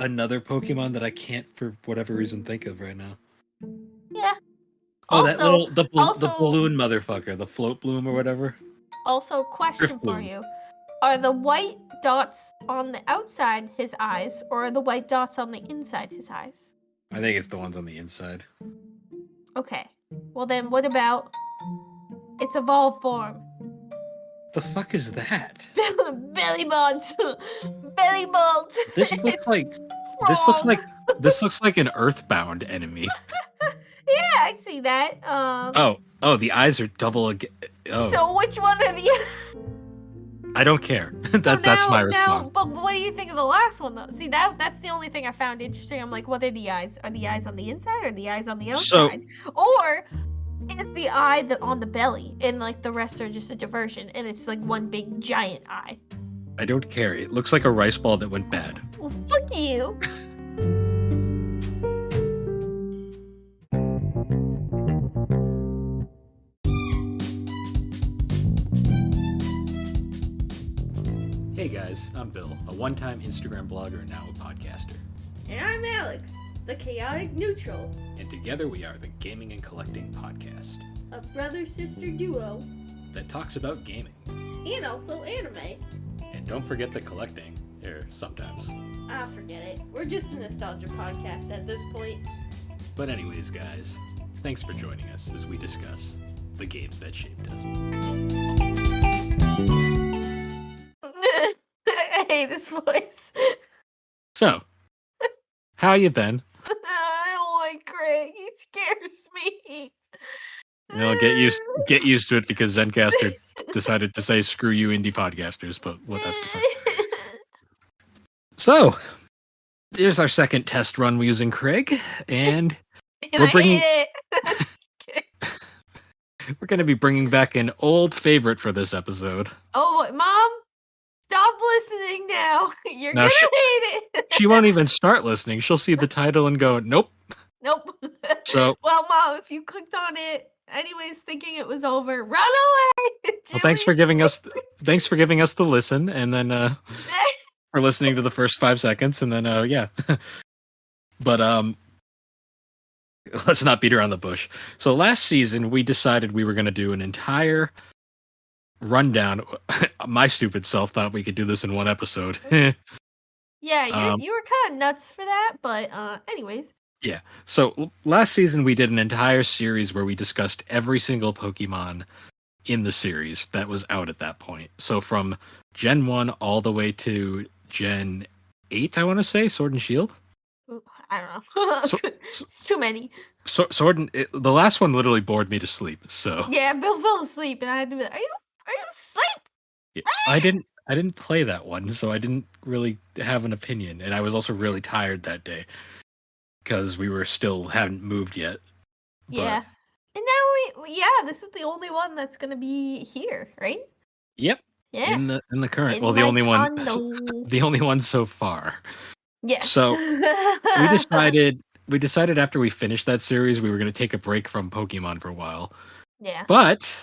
another Pokemon that I can't, for whatever reason, think of right now. Yeah. Oh, that Also- the also- balloon motherfucker, the float bloom or whatever. Also, question for Driftbloom. you. Are the white dots on the outside his eyes, or are the white dots on the inside his eyes? I think it's the ones on the inside. Okay. Well then, what about its evolved form? The fuck is that? Belly buttons! Belly buttons! This looks like this looks like an Earthbound enemy. Yeah, I see that. Oh, the eyes are double again. Oh, So which one are the... I don't care. So That's my now, response. but what do you think of the last one though? See, that's the only thing I found interesting. I'm like, what are the eyes? Are the eyes on the inside or the eyes on the outside? Or is the eye on the belly and like the rest are just a diversion and it's like one big giant eye? I don't care. It looks like a rice ball that went bad. Well, fuck you. Hey guys, I'm Bill, a one-time Instagram blogger and now a podcaster. And I'm Alex, the chaotic neutral, And together we are the Gaming and Collecting Podcast a brother-sister duo, that talks about gaming. and also anime. And don't forget the collecting, sometimes. Ah, forget it. We're just a nostalgia podcast at this point. But anyways, guys, thanks for joining us as we discuss the games that shaped us. I hate this voice. So, how you been? I don't like Craig. He scares me. You know, get used to it because Zencaster decided to say screw you indie podcasters, but what that's beside. So, here's our second test run using Craig, and And we're bringing- I hate it. we're going to be bringing back an old favorite for this episode. Oh, Mom, stop listening now. You're Now gonna she- hate it. She won't even start listening. She'll see the title and go, nope. Nope. So, Well, Mom, if you clicked on it, anyways, thinking it was over, run away. well, thanks for giving us the listen, and then for listening to the first 5 seconds, and then yeah. But let's not beat around the bush. So last season we decided we were going to do an entire rundown. My stupid self thought we could do this in one episode. Yeah, you were kind of nuts for that, but anyways. Yeah. So last season we did an entire series where we discussed every single Pokemon in the series that was out at that point. So from Gen 1 all the way to Gen 8, I want to say, Sword and Shield. I don't know. It's too many. The last one literally bored me to sleep. So Yeah, Bill fell asleep, and I had to be like, are you asleep? yeah, I didn't play that one, so I didn't really have an opinion, and I was also really tired that day because we hadn't moved yet. Yeah. And now this is the only one that's gonna be here, right? Yep. Yeah. In the current, In well, the my only one, condo. the only one so far. Yes. So we decided after we finished that series we were going to take a break from Pokemon for a while. Yeah. But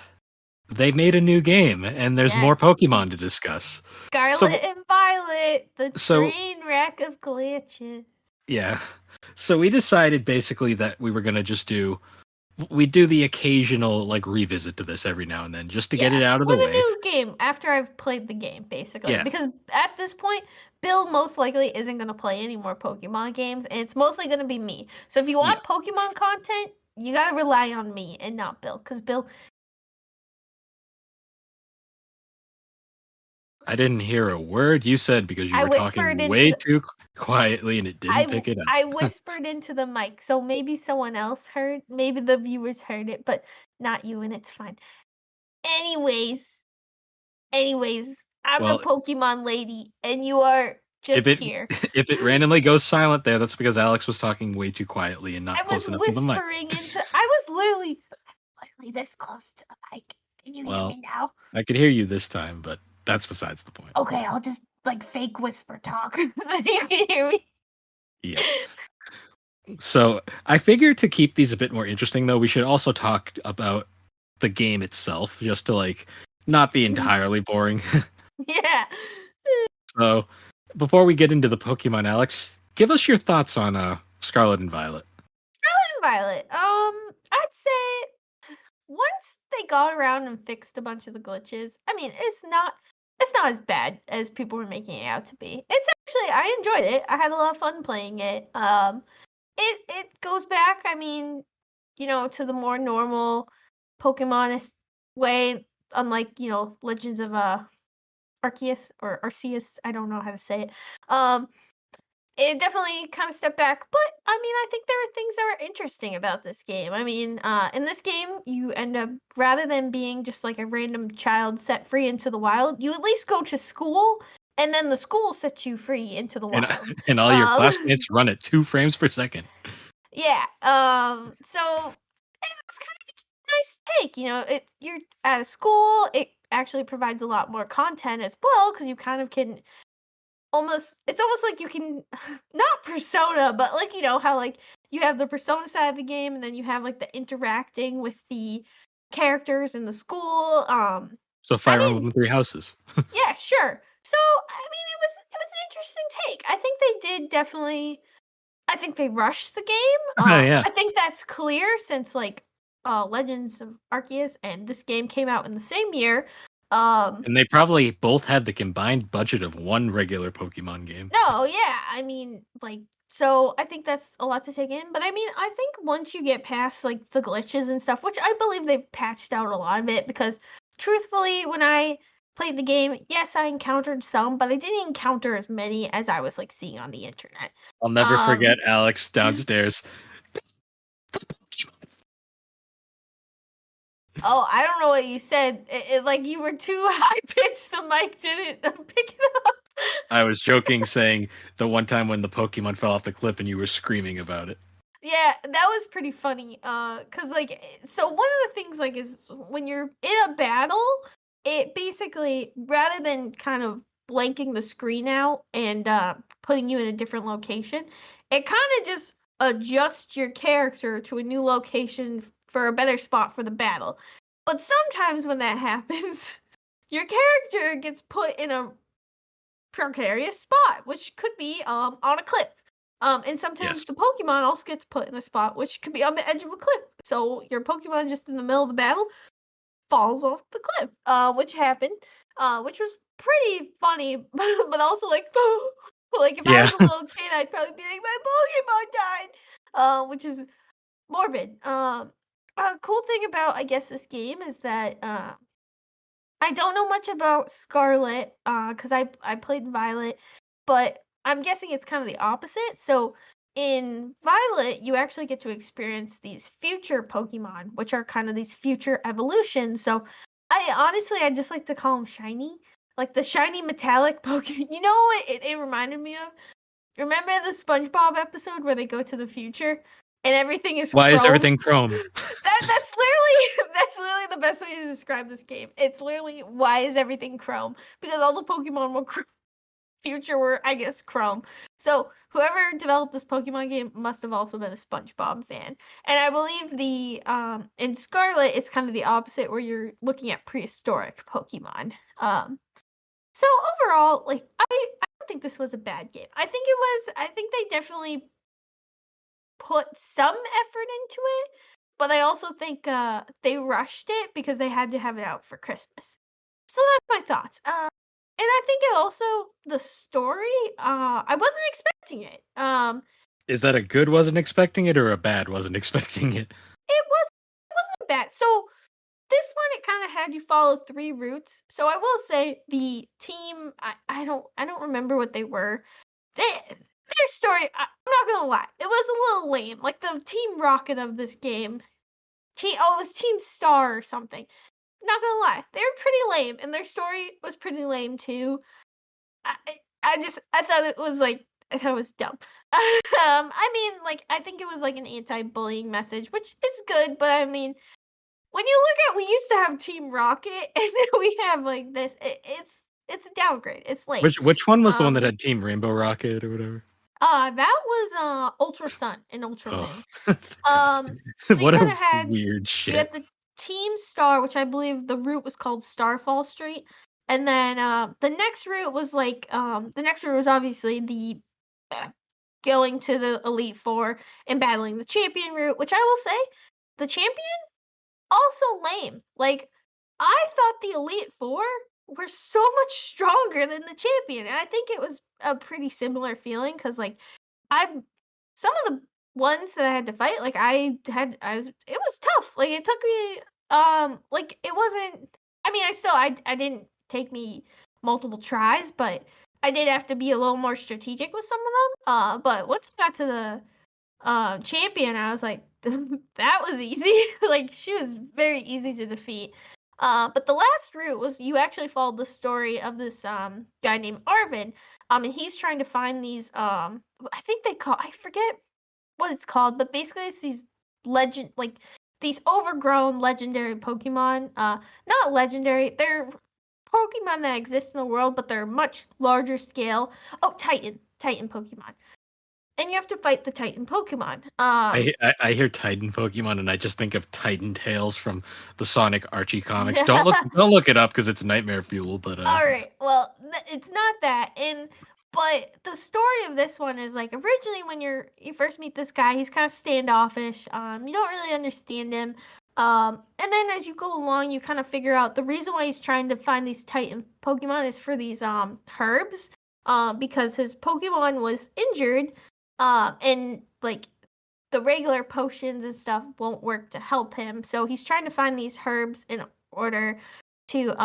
they made a new game, and there's more Yes. Pokemon to discuss. Scarlett and Violet, the So- train wreck of glitches. Yeah. So we decided basically that we were going to just do the occasional like revisit to this every now and then just to get it out of the With way. a new game after I've played the game, basically. Yeah. Because at this point, Bill most likely isn't going to play any more Pokemon games, and it's mostly going to be me. So if you want Pokemon content, you got to rely on me and not Bill. Because Bill... I didn't hear a word you said because you I were talking whispered way into- too quietly and it didn't pick it up. I whispered into the mic, so maybe someone else heard, maybe the viewers heard it, but not you, and it's fine. Anyways, I'm Well, the Pokemon lady, and you are just here. If it randomly goes silent there, that's because Alex was talking way too quietly and I not was close enough to the mic. whispering into. I was literally this close to the mic. Can you Well, hear me now? I could hear you this time, but that's besides the point. Okay, I'll just like fake whisper talk so you can hear me. Yeah. So I figured to keep these a bit more interesting, though, we should also talk about the game itself, just to like not be entirely boring. Yeah. So before we get into the Pokemon, Alex, give us your thoughts on Scarlet and Violet. Violet. I'd say once they got around and fixed a bunch of the glitches, I mean, it's not as bad as people were making it out to be. It's actually, I enjoyed it. I had a lot of fun playing it. It goes back, I mean, to the more normal Pokemon way, unlike, Legends of Arceus or Arceus, I don't know how to say it. It definitely kind of stepped back, but I mean, I think there are things that are interesting about this game. I mean, in this game, you end up, rather than being just like a random child set free into the wild, you at least go to school, and then the school sets you free into the wild. And all your classmates run at 2 frames per second. Yeah. So it was kind of a nice take. You're at a school. It actually provides a lot more content as well because you kind of can it's almost like you can not persona, but like how like you have the persona side of the game and then you have like the interacting with the characters in the school. So Fire Emblem 3 Houses. Yeah, sure. So I mean it was an interesting take. I think they did definitely I think they rushed the game. Yeah. I think that's clear since like Legends of Arceus and this game came out in the same year. And they probably both had the combined budget of one regular Pokemon game. No, yeah. I mean, like, so I think that's a lot to take in. But I mean, I think once you get past like the glitches and stuff, which I believe they've patched out a lot of it, because truthfully, when I played the game, yes, I encountered some, but I didn't encounter as many as I was like seeing on the internet. I'll never forget Alex downstairs. Oh, I don't know what you said. Like you were too high pitched. The mic didn't pick it up. I was joking, saying the one time when the Pokemon fell off the cliff and you were screaming about it. Yeah, that was pretty funny. Cause like, so one of the things like is when you're in a battle, it basically rather than kind of blanking the screen out and putting you in a different location, it kind of just adjusts your character to a new location for a better spot for the battle. But sometimes when that happens, your character gets put in a precarious spot, which could be on a cliff. And sometimes the Pokemon also gets put in a spot which could be on the edge of a cliff. So your Pokemon just in the middle of the battle falls off the cliff, which happened, which was pretty funny, but also like, like if I was a little kid, I'd probably be like, my Pokemon died, which is morbid. A cool thing about I guess this game is that I don't know much about Scarlet, because I played Violet, but I'm guessing it's kind of the opposite. So in Violet, you actually get to experience these future Pokemon, which are kind of these future evolutions. So I just like to call them shiny, like the shiny metallic Pokemon. You know what it reminded me of? Remember the SpongeBob episode where they go to the future and everything is Why chrome? is everything chrome? That's literally the best way to describe this game. It's literally why is everything chrome? Because all the Pokemon were future were, I guess, chrome. So whoever developed this Pokemon game must have also been a SpongeBob fan. And I believe the in Scarlet it's kind of the opposite where you're looking at prehistoric Pokemon. So overall, like I don't think this was a bad game. I think they definitely put some effort into it, but I also think they rushed it because they had to have it out for Christmas. So that's my thoughts. And I think it also the story. I wasn't expecting it. Is that a good wasn't expecting it or a bad wasn't expecting it? It wasn't bad. So this one it kind of had you follow 3 routes. So I will say the team. I don't remember what they were. Their story. I'm not gonna lie. It was a little lame. Like the Team Rocket of this game. It was Team Star or something. Not gonna lie, they were pretty lame, and their story was pretty lame too. I thought it was like I thought it was dumb. I mean, like I think it was like an anti-bullying message, which is good, but I mean, when you look at we used to have Team Rocket, and then we have like this. It's a downgrade. It's lame. Which one was the one that had Team Rainbow Rocket or whatever? That was Ultra Sun and Ultra Moon. So what a weird shit. You had the Team Star, which I believe the route was called Starfall Street, and then the next route was like the next route was obviously the going to the Elite Four and battling the champion route, which I will say, the champion also lame. Like, I thought the Elite Four were so much stronger than the champion, and I think it was a pretty similar feeling because, like, some of the ones that I had to fight, like, it was tough. Like, it took me, like, it wasn't. I mean, I didn't take me multiple tries, but I did have to be a little more strategic with some of them. But once I got to the champion, I was like, that was easy. Like, she was very easy to defeat. But the last route was you actually followed the story of this guy named Arvin. And he's trying to find these I think I forget what it's called, but basically it's these these overgrown legendary Pokemon. Not legendary, they're Pokemon that exist in the world, but they're much larger scale. Oh, Titan Pokemon. And you have to fight the Titan Pokemon. I hear Titan Pokemon, and I just think of Titan Tales from the Sonic Archie comics. Don't look it up because it's nightmare fuel. But all right, well, it's not that. But the story of this one is like originally when you first meet this guy, he's kind of standoffish. You don't really understand him. And then as you go along, you kind of figure out the reason why he's trying to find these Titan Pokemon is for these herbs. Because his Pokemon was injured. And like the regular potions and stuff won't work to help him. So he's trying to find these herbs in order to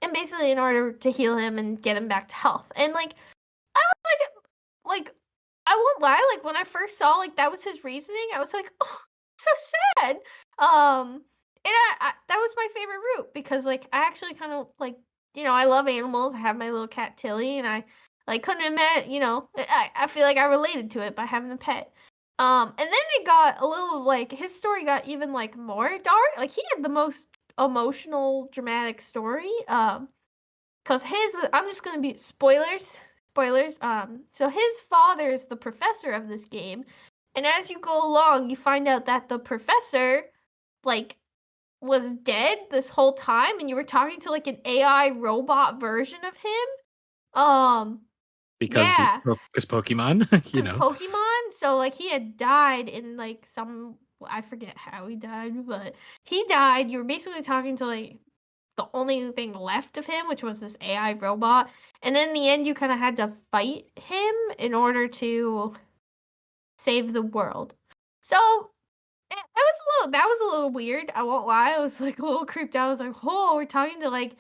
and basically in order to heal him and get him back to health. And like I was like I won't lie, like when I first saw like that was his reasoning, I was like, oh, so sad. And that was my favorite route because like I actually kind of like, you know, I love animals. I have my little cat Tilly, and I like couldn't imagine, you know, I feel like I related to it by having a pet. And then it got a little like his story got even like more dark. Like he had the most emotional, dramatic story. Cause his was I'm just gonna be spoilers. Spoilers. So his father is the professor of this game, and as you go along, you find out that the professor, like, was dead this whole time, and you were talking to like an AI robot version of him. because Yeah, Pokemon, you know. Pokemon. So like he had died in like some I forget how he died, but he died. You were basically talking to like the only thing left of him, which was this AI robot. And in the end, you kind of had to fight him in order to save the world. So that was a little weird. I won't lie. I was like a little creeped out. I was like, oh, we're talking to like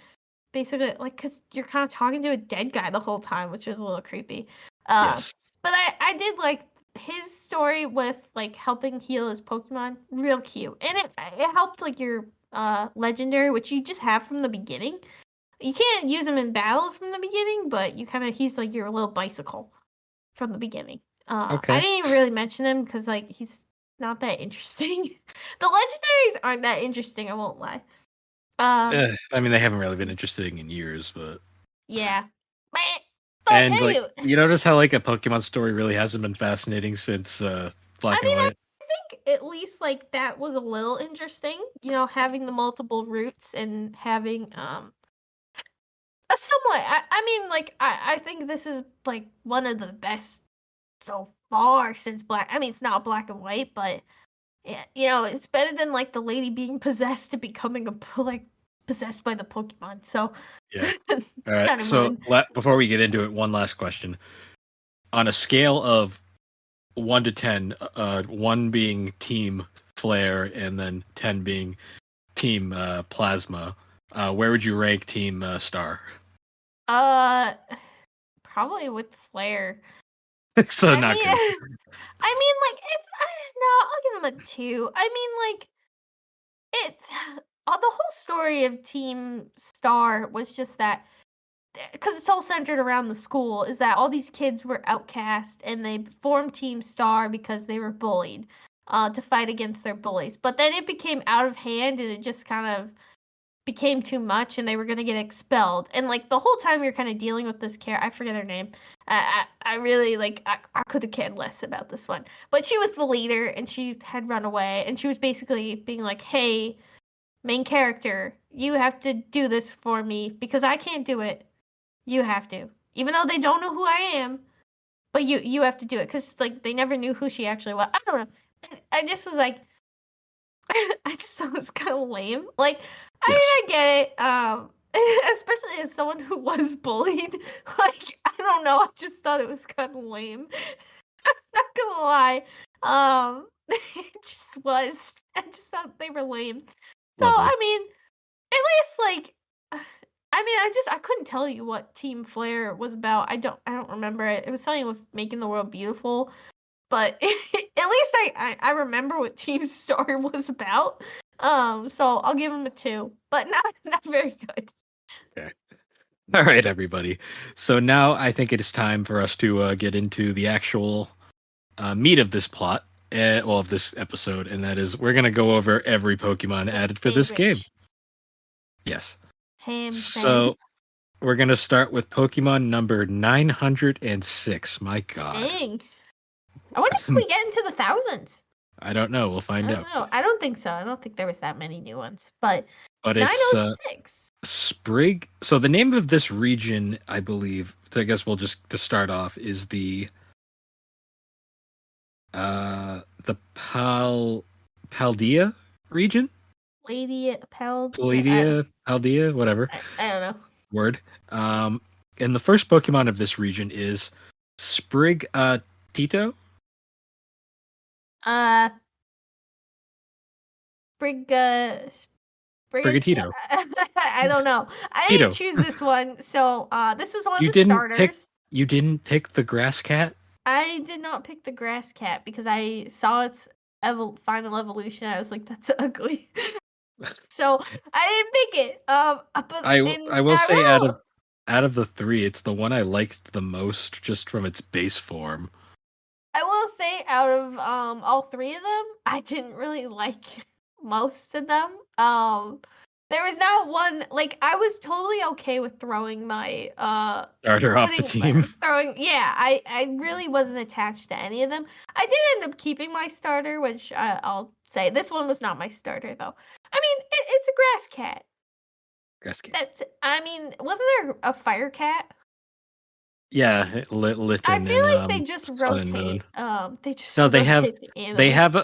basically like because you're kind of talking to a dead guy the whole time, which was a little creepy. Yes. But I did like his story with like helping heal his Pokemon, real cute, and it helped like your legendary, which you just have from the beginning. You can't use him in battle from the beginning, but he's like your little bicycle from the beginning. Okay. I didn't even really mention him because like he's not that interesting. The legendaries aren't that interesting. I won't lie. I mean, they haven't really been interesting in years, but yeah. But and anyway, like you notice how like a Pokemon story really hasn't been fascinating since Black and White. I think at least like that was a little interesting. You know, having the multiple routes and having a somewhat. I mean, like I think this is like one of the best so far since Black. I mean, it's not Black and White, but yeah, you know, it's better than like the lady being possessed to becoming like possessed by the Pokemon. So Yeah. All right. So before we get into it, one last question. On a scale of 1 to 10, 1 being Team Flare and then 10 being Team Plasma, where would you rank Team Star? Probably with Flare. So not good. I mean, like no, I'll give him a 2. I mean, like it's the whole story of Team Star was just that because it's all centered around the school is that all these kids were outcast and they formed Team Star because they were bullied to fight against their bullies. But then it became out of hand and it just kind of became too much and they were going to get expelled. And like the whole time you're kind of dealing with this character, I forget her name. I really like I could have cared less about this one. But she was the leader and she had run away and she was basically being like, "Hey, main character, you have to do this for me because I can't do it. You have to." Even though they don't know who I am, but you have to do it because like they never knew who she actually was. I don't know. I just was like, I just thought it was kind of lame. Like, I Yes. mean, I get it. Especially as someone who was bullied. Like, I don't know. I just thought it was kind of lame. Not gonna lie. It just was. I just thought they were lame. So Lovely. I mean, at least like, I mean, I couldn't tell you what Team Flare was about. I don't remember it. It was something with making the world beautiful. But at least I remember what Team Star was about. So I'll give him a 2, but not very good. Okay. All right, everybody. So now I think it is time for us to get into the actual meat of this plot, of this episode, and that is we're going to go over every Pokemon added for this game. Yes. So we're going to start with Pokemon number 906. My God. Dang. I wonder if we get into the thousands. I don't know. We'll find out. No, I don't think so. I don't think there was that many new ones. But it's 906. Sprig. So the name of this region, I believe, I guess we'll just to start off, is the Paldea region. Paldea, whatever. I don't know. Word. And the first Pokemon of this region is Sprig Tito. Sprigatito. I don't know. I didn't choose this one, so this was one of the starters. You didn't pick the Grass Cat? I did not pick the Grass Cat because I saw its final evolution. I was like, that's ugly. So I didn't pick it. But I will say out of the 3, it's the one I liked the most, just from its base form. I will say out of all 3 of them, I didn't really like most of them. There was not one, like, I was totally okay with throwing my starter off the team. I really wasn't attached to any of them. I did end up keeping my starter, which I'll say this one was not my starter though. I mean, it's a grass cat. Grass cat. Wasn't there a fire cat? Yeah, Litten. I feel like they just rotate. They have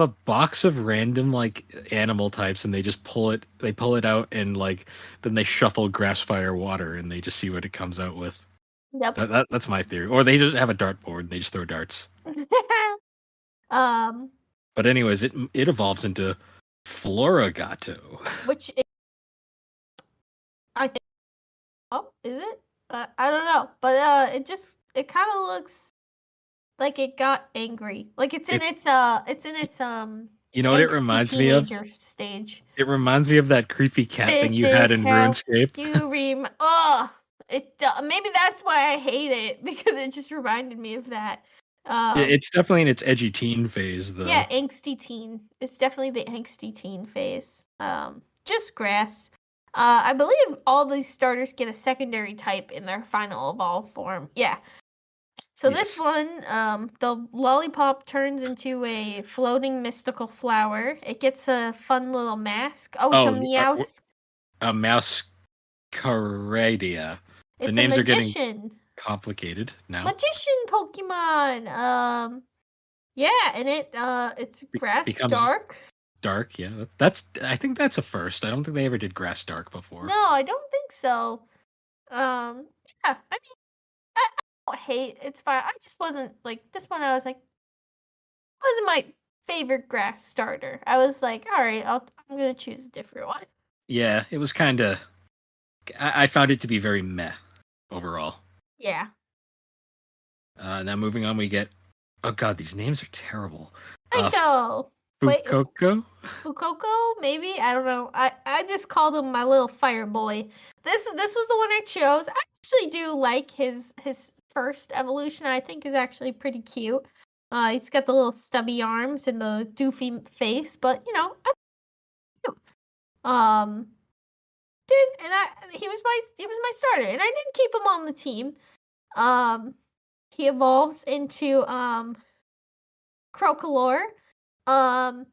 a box of random like animal types, and they just pull it. They pull it out, and like then they shuffle grass, fire, water, and they just see what it comes out with. Yep. That's my theory. Or they just have a dartboard and they just throw darts. But anyways, it evolves into Floragato, which I think. Oh, is it? I don't know, but it kind of looks like it got angry. Like it's in its you know what it reminds me of? Stage. It reminds me of that creepy cat thing you had in RuneScape. Maybe that's why I hate it, because it just reminded me of that. It's definitely in its edgy teen phase, though. Yeah, angsty teen. It's definitely the angsty teen phase. Just grass. I believe all these starters get a secondary type in their final evolve form. Yeah. So this one, the lollipop turns into a floating mystical flower. It gets a fun little mask. It's a Meowscarada. A Mousecaradia. The names are getting complicated now. Magician Pokemon. Yeah, and it's grass dark. Dark, yeah. I think that's a first. I don't think they ever did grass dark before. No, I don't think so. Yeah, I mean, I don't hate. It's fine. I just wasn't like this one. I was like, wasn't my favorite grass starter. I was like, all right, I'm gonna choose a different one. Yeah, it was kind of. I found it to be very meh overall. Yeah. Now moving on, we get. Oh God, these names are terrible. I know. Fukoko? Fukoko, maybe? I don't know. I just called him my little fire boy. This was the one I chose. I actually do like his first evolution. I think is actually pretty cute. He's got the little stubby arms and the doofy face, but he was my starter, and I did keep him on the team. He evolves into Crocolore. And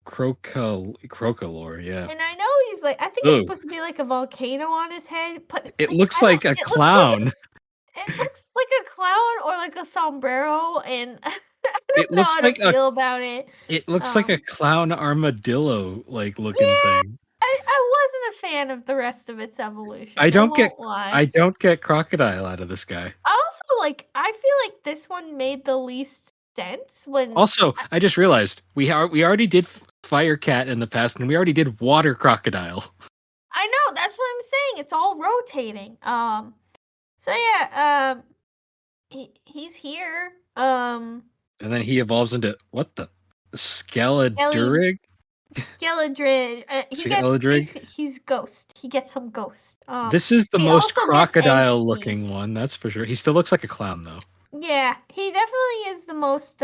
Crocolore, yeah. And I know he's like, I think it's supposed to be like a volcano on his head, but it looks like a clown. It looks like a clown or like a sombrero, and I It don't know looks how to like a feel about it. it looks like a clown armadillo like looking Yeah, thing. I wasn't a fan of the rest of its I evolution. I don't get won't lie. I don't get crocodile out of this guy. I feel like this one made the least sense when Also, I just realized we already did fire cat in the past, and we already did water crocodile. I know that's what I'm saying. It's all rotating. So yeah, he's here. And then he evolves into what the Ellie Skeledurig? Skeledridge. Skeledrig? He's ghost. He gets some ghost. This is the He most also gets edge crocodile speed. looking one, that's for sure. He still looks like a clown though. Yeah, he definitely is the most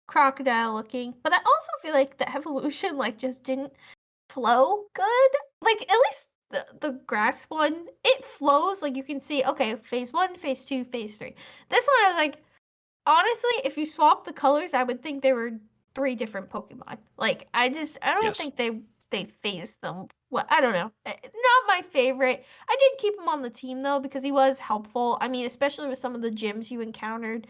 crocodile looking. But I also feel like the evolution like just didn't flow good. Like at least the grass one, it flows. Like you can see, okay, phase 1, phase 2, phase 3. This one I was like, honestly, if you swap the colors, I would think there were 3 different Pokemon. Like I don't Yes. think they phased them. Well, I don't know. Not my favorite. I did keep him on the team though because he was helpful. I mean, especially with some of the gyms you encountered,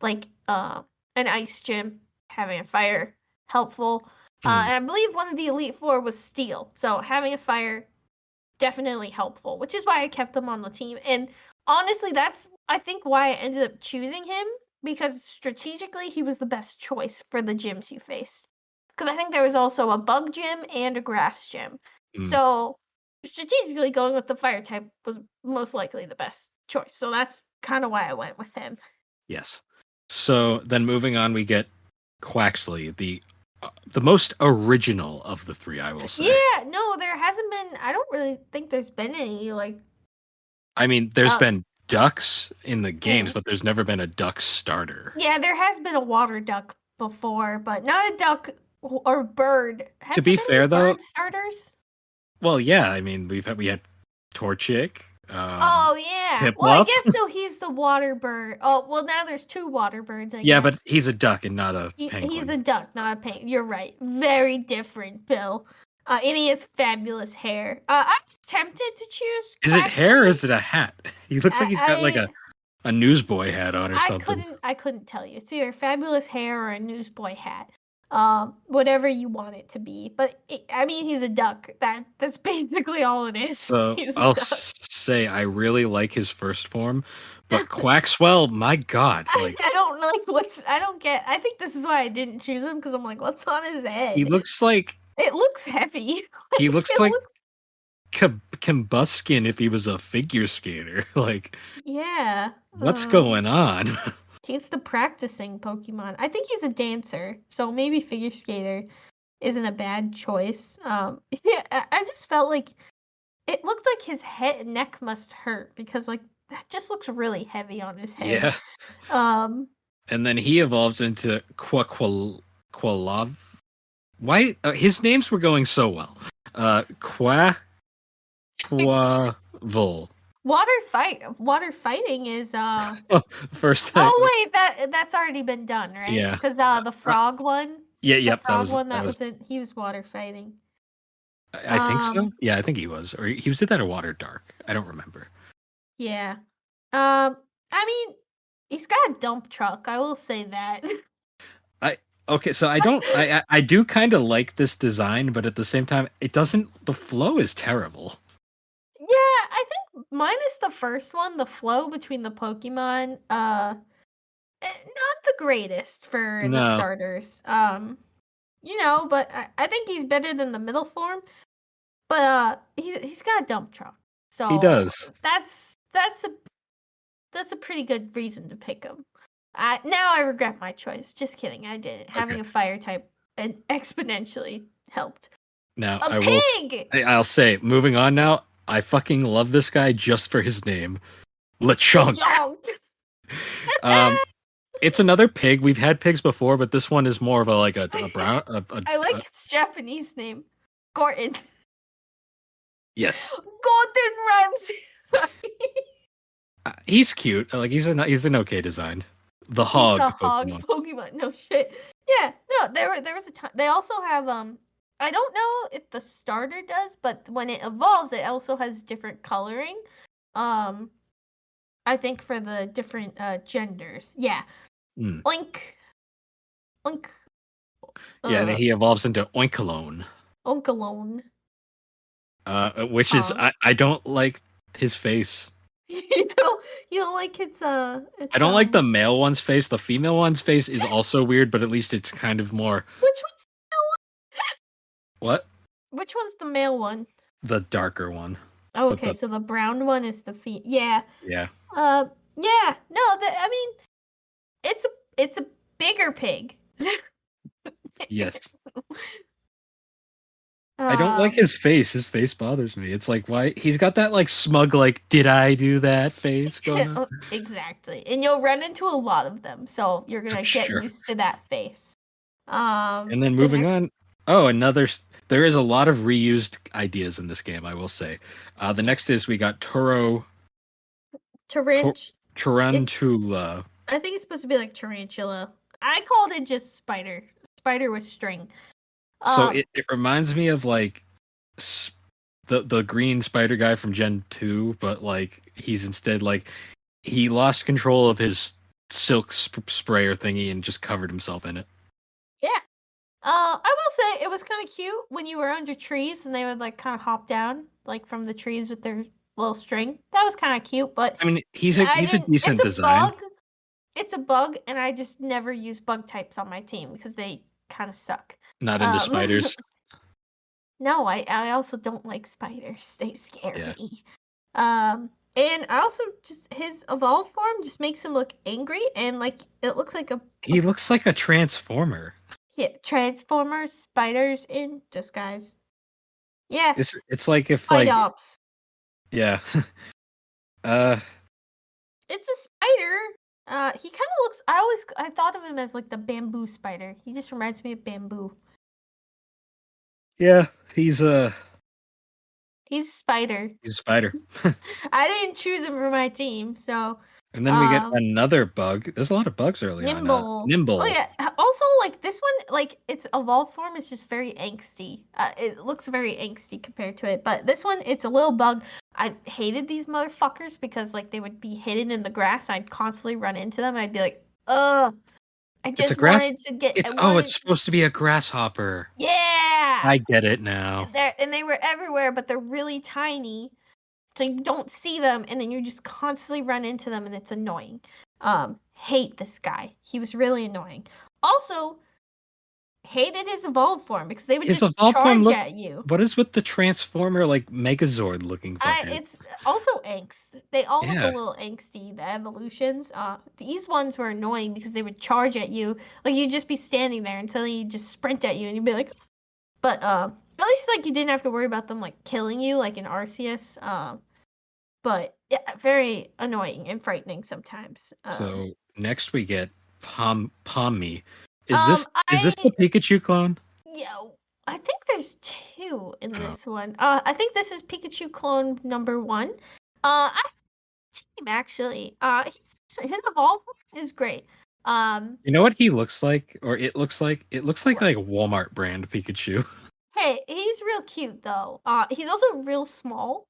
like an ice gym, having a fire helpful. And I believe one of the Elite Four was Steel, so having a fire definitely helpful, which is why I kept him on the team. And honestly, that's I think why I ended up choosing him because strategically he was the best choice for the gyms you faced. Because I think there was also a bug gym and a grass gym. So strategically going with the fire type was most likely the best choice. So that's kind of why I went with him. Yes. So then moving on, we get Quaxley, the most original of the 3, I will say. Yeah, no, there hasn't been. I don't really think there's been any like. I mean, there's been ducks in the games, but there's never been a duck starter. Yeah, there has been a water duck before, but not a duck or bird. To be fair, though, bird starters. well, yeah, I mean, we had Torchic. Oh yeah. Piplup. Well, I guess so. He's the water bird. Oh well, now there's 2 water birds. I Yeah, guess. but he's a duck and not a penguin. He's a duck, not a penguin. You're right. Very different, Bill. And he has fabulous hair. I was tempted to choose. Is it hair or is it a hat? He looks like he's got like a newsboy hat on or something. I couldn't tell you. It's either fabulous hair or a newsboy hat. Whatever you want it to be. But I mean, he's a duck. That's basically all it is. So I'll say I really like his first form, but Quaxwell, my God, like I don't like I don't get. I think this is why I didn't choose him because I'm like, what's on his head? he looks like it looks heavy. He looks like Combuskin if he was a figure skater. Like, yeah, what's going on? He's the practicing Pokemon. I think he's a dancer, so maybe figure skater isn't a bad choice. Yeah, I just felt like it looked like his head neck must hurt because like that just looks really heavy on his head. Yeah. And then he evolves into Qualav. Why his names were going so well? Quavol. Water fighting is first time. Oh wait, that's already been done, right? Yeah. Because the frog one. Yeah, yep. The frog one that was he was water fighting. I think so. Yeah, I think he was. Or he was that or water dark. I don't remember. Yeah. I mean, he's got a dump truck, I will say that. Okay, so I do kind of like this design, but at the same time, the flow is terrible. Yeah, I think minus the first one, the flow between the Pokemon, not the greatest for the starters. But I think he's better than the middle form. But he's got a dump truck. So he does. That's a pretty good reason to pick him. Now I regret my choice. Just kidding, I didn't. Having a fire type exponentially helped. Now pig! I'll say, moving on now, I fucking love this guy just for his name. Lechonk. It's another pig. We've had pigs before, but this one is more of a brown. I like its Japanese name, Gordon. Yes. Gordon Ramsay. He's cute. Like he's an okay design. The hog. The hog Pokemon. No shit. Yeah. No. There was a time. They also have I don't know if the starter does, but when it evolves, it also has different coloring. I I think for the different genders. Yeah. Mm. Oink. Oink. Yeah, and he evolves into Oinkalone. Onkalone. Which is I don't like his face. You don't like its I don't like the male one's face. The female one's face is also weird, but at least it's kind of more. Which one's the male one? What? Which one's the male one? The darker one. Oh, okay, so the brown one is the Yeah. Yeah. Yeah. No, I mean, it's a bigger pig. Yes. I don't like his face. His face bothers me. It's like, why? He's got that like smug, like, did I do that face going on? Exactly. And you'll run into a lot of them, so you're gonna get used to that face. And then moving on. Oh, there is a lot of reused ideas in this game, I will say. The next is we got Tarantula. I think it's supposed to be like tarantula. I called it just spider. Spider with string. So it reminds me of like the green spider guy from Gen 2, but like he's instead like he lost control of his silk sprayer thingy and just covered himself in it. Yeah. I will say it was kind of cute when you were under trees and they would like kind of hop down like from the trees with their little string. That was kind of cute, but I mean, he's a decent design. It's a bug, and I just never use bug types on my team because they kind of suck. Not into spiders. No, I also don't like spiders. They scare me. And I also just his evolved form just makes him look angry and like it looks like he looks like a transformer. Yeah, Transformers, spiders in disguise. Yeah. It's like if like ops. Yeah. It's a spider. He kind of looks. I thought of him as like the bamboo spider. He just reminds me of bamboo. Yeah, he's a spider. He's a spider. I didn't choose him for my team, so. And then we get another bug. There's a lot of bugs early on. Nimble. Oh yeah. Also, like this one, like its evolved form is just very angsty. It looks very angsty compared to it, but this one, it's a little bug. I hated these motherfuckers because like they would be hidden in the grass. I'd constantly run into them. And I'd be like, ugh. I just wanted to get. It's supposed to be a grasshopper. Yeah. I get it now. And they were everywhere, but they're really tiny. So you don't see them, and then you just constantly run into them, and it's annoying. Hate this guy. He was really annoying. Also, hated his evolved form because they would just charge at you. What is with the Transformer like Megazord looking fucking? It's also angst. They all look a little angsty, the evolutions. These ones were annoying because they would charge at you. Like you'd just be standing there until he just sprint at you, and you'd be like, but at least like you didn't have to worry about them like killing you like in Arceus. But yeah, very annoying and frightening sometimes. So next we get Pommy. Is this the Pikachu clone? Yeah, I think there's two in this one. I think this is Pikachu clone number 1. I team actually. His evolve is great. You know what he looks like, or it looks like? It looks like Walmart brand Pikachu. Hey, he's real cute though. He's also real small.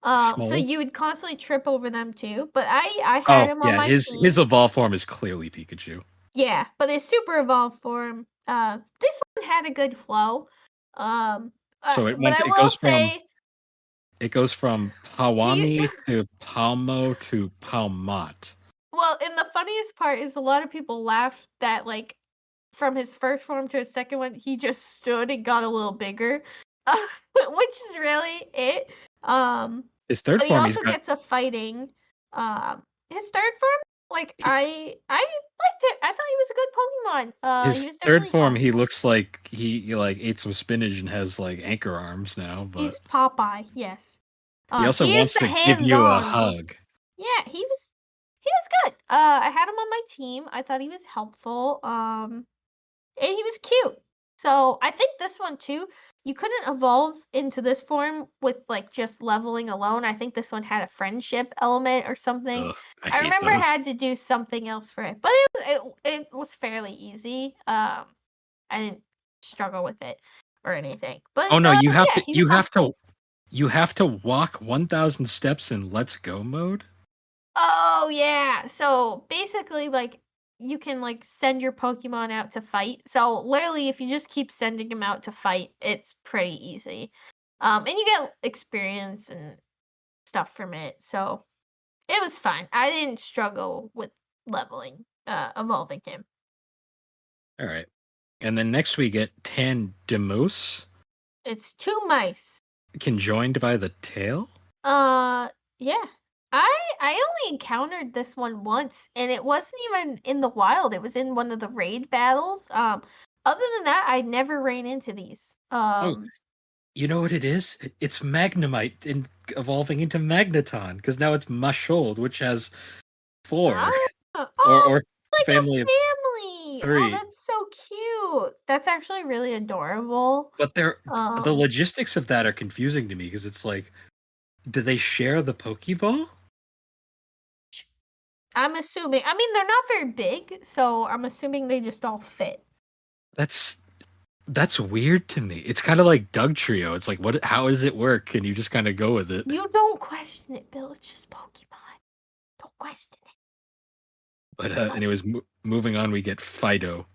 So you would constantly trip over them too. But I had him on my team. His evolved form is clearly Pikachu. Yeah, but his super evolved form, this one had a good flow. So it goes from Pawami to Palmo to Palmot. Well, and the funniest part is a lot of people laughed that like from his first form to his second one, he just stood and got a little bigger, which is really it. His third form, he also gets a fighting. His third form, like I liked it. I thought he was a good Pokemon. His third form, he looks like he like ate some spinach and has like anchor arms now. But he's Popeye, yes. He also wants to give you a hug. Yeah, he was good. I had him on my team. I thought he was helpful. And he was cute. So I think this one too. You couldn't evolve into this form with like just leveling alone. I think this one had a friendship element or something. Ugh, I remember I had to do something else for it, but it was fairly easy. I didn't struggle with it or anything. But you have to walk 1,000 steps in Let's Go mode. Oh yeah. So basically, like you can like send your Pokemon out to fight. So literally, if you just keep sending them out to fight, it's pretty easy. And you get experience and stuff from it. So it was fine. I didn't struggle with leveling, evolving him. All right. And then next we get Tandemos, It's two mice. conjoined by the tail. Yeah. I only encountered this one once, and it wasn't even in the wild. It was in one of the raid battles. Other than that, I never ran into these. Oh, you know what it is? It's Magnemite evolving into Magneton, because now it's Mashold, which has 4. or oh, or like a family of family. Oh, 3. that's so cute. That's actually really adorable. But the Um, logistics of that are confusing to me, because it's like, do they share the Pokeball? I'm assuming. I mean, they're not very big, so I'm assuming they just all fit. That's weird to me. It's kind of like Doug Trio. It's like, what? How does it work? And you just kind of go with it. You don't question it, Bill. It's just Pokemon. Don't question it. But anyways, moving on, we get Fido.